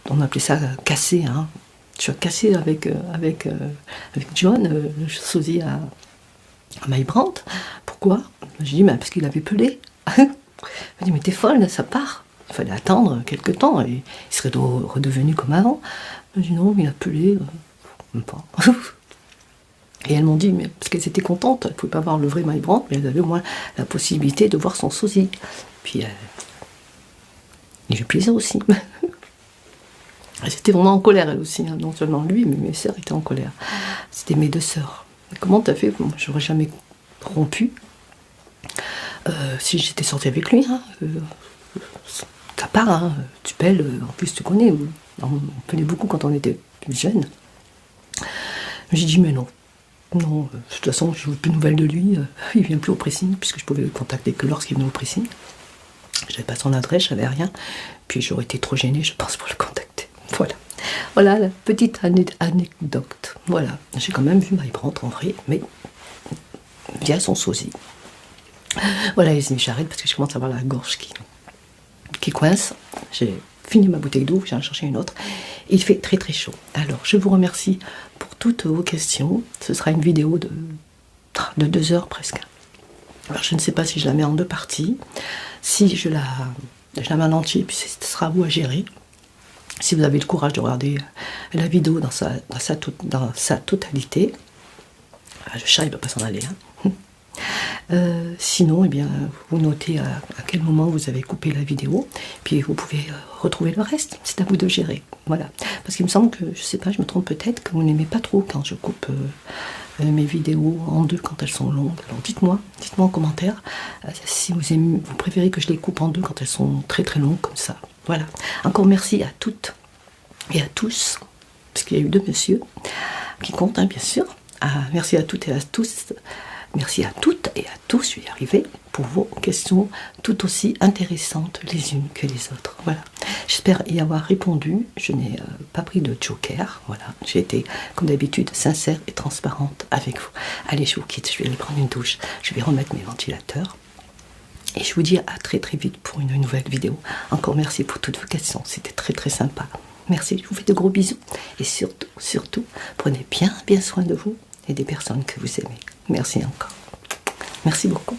on appelait ça casser, hein. Tu as cassé avec John, le sosie à Mike Brandt. Pourquoi? J'ai dit, parce qu'il avait pelé. Elle m'a dit, mais t'es folle, ça part. Il fallait attendre quelques temps et il serait redevenu comme avant. J'ai dit, non, il a pelé. Même pas. Et elles m'ont dit, mais parce qu'elles étaient contentes, elles ne pouvaient pas voir le vrai Mike Brandt, mais elles avaient au moins la possibilité de voir son sosie. Puis, il eu plaisir aussi. Elles étaient vraiment en colère, elles aussi, hein. Non seulement lui, mais mes sœurs étaient en colère. C'était mes deux sœurs. Et comment t'as fait? Bon, j'aurais jamais rompu si j'étais sortie avec lui. Hein. Ça part, hein. Tu pèles, en plus tu connais. On pelait beaucoup quand on était jeune. J'ai dit, mais non. Non, de toute façon, je ne veux plus de nouvelles de lui. Il ne vient plus au pressing, puisque je pouvais le contacter que lorsqu'il venait au pressing. Je n'avais pas son adresse, je n'avais rien. Puis j'aurais été trop gênée, je pense, pour le contacter. Voilà. Voilà la petite anecdote. Voilà. J'ai quand même vu Mike Brandt en vrai, mais via son sosie. Voilà, les amis, j'arrête parce que je commence à avoir la gorge qui coince. J'ai fini ma bouteille d'eau, j'en ai cherché une autre. Il fait très très chaud. Alors, je vous remercie pour toutes vos questions. Ce sera une vidéo de 2 heures presque. Alors, je ne sais pas si je la mets en 2 parties. Si je la mets en entier, puis ce sera à vous à gérer. Si vous avez le courage de regarder la vidéo dans sa totalité. Le chat, il ne va pas s'en aller. Hein. Sinon, eh bien, vous notez à quel moment vous avez coupé la vidéo, puis vous pouvez retrouver le reste. C'est à vous de gérer. Voilà. Parce qu'il me semble que, je sais pas, je me trompe peut-être, que vous n'aimez pas trop quand je coupe mes vidéos en 2 quand elles sont longues. Alors dites-moi en commentaire si vous préférez que je les coupe en 2 quand elles sont très très longues comme ça. Voilà. Encore merci à toutes et à tous, parce qu'il y a eu 2 messieurs qui comptent, hein, bien sûr. Merci à toutes et à tous. Merci à toutes et à tous, je vais y arriver, pour vos questions tout aussi intéressantes les unes que les autres. Voilà. J'espère y avoir répondu. Je n'ai pas pris de joker. Voilà. J'ai été, comme d'habitude, sincère et transparente avec vous. Allez, je vous quitte. Je vais aller prendre une douche. Je vais remettre mes ventilateurs. Et je vous dis à très très vite pour une nouvelle vidéo. Encore merci pour toutes vos questions. C'était très très sympa. Merci. Je vous fais de gros bisous. Et surtout, prenez bien soin de vous et des personnes que vous aimez. Merci encore. Merci beaucoup.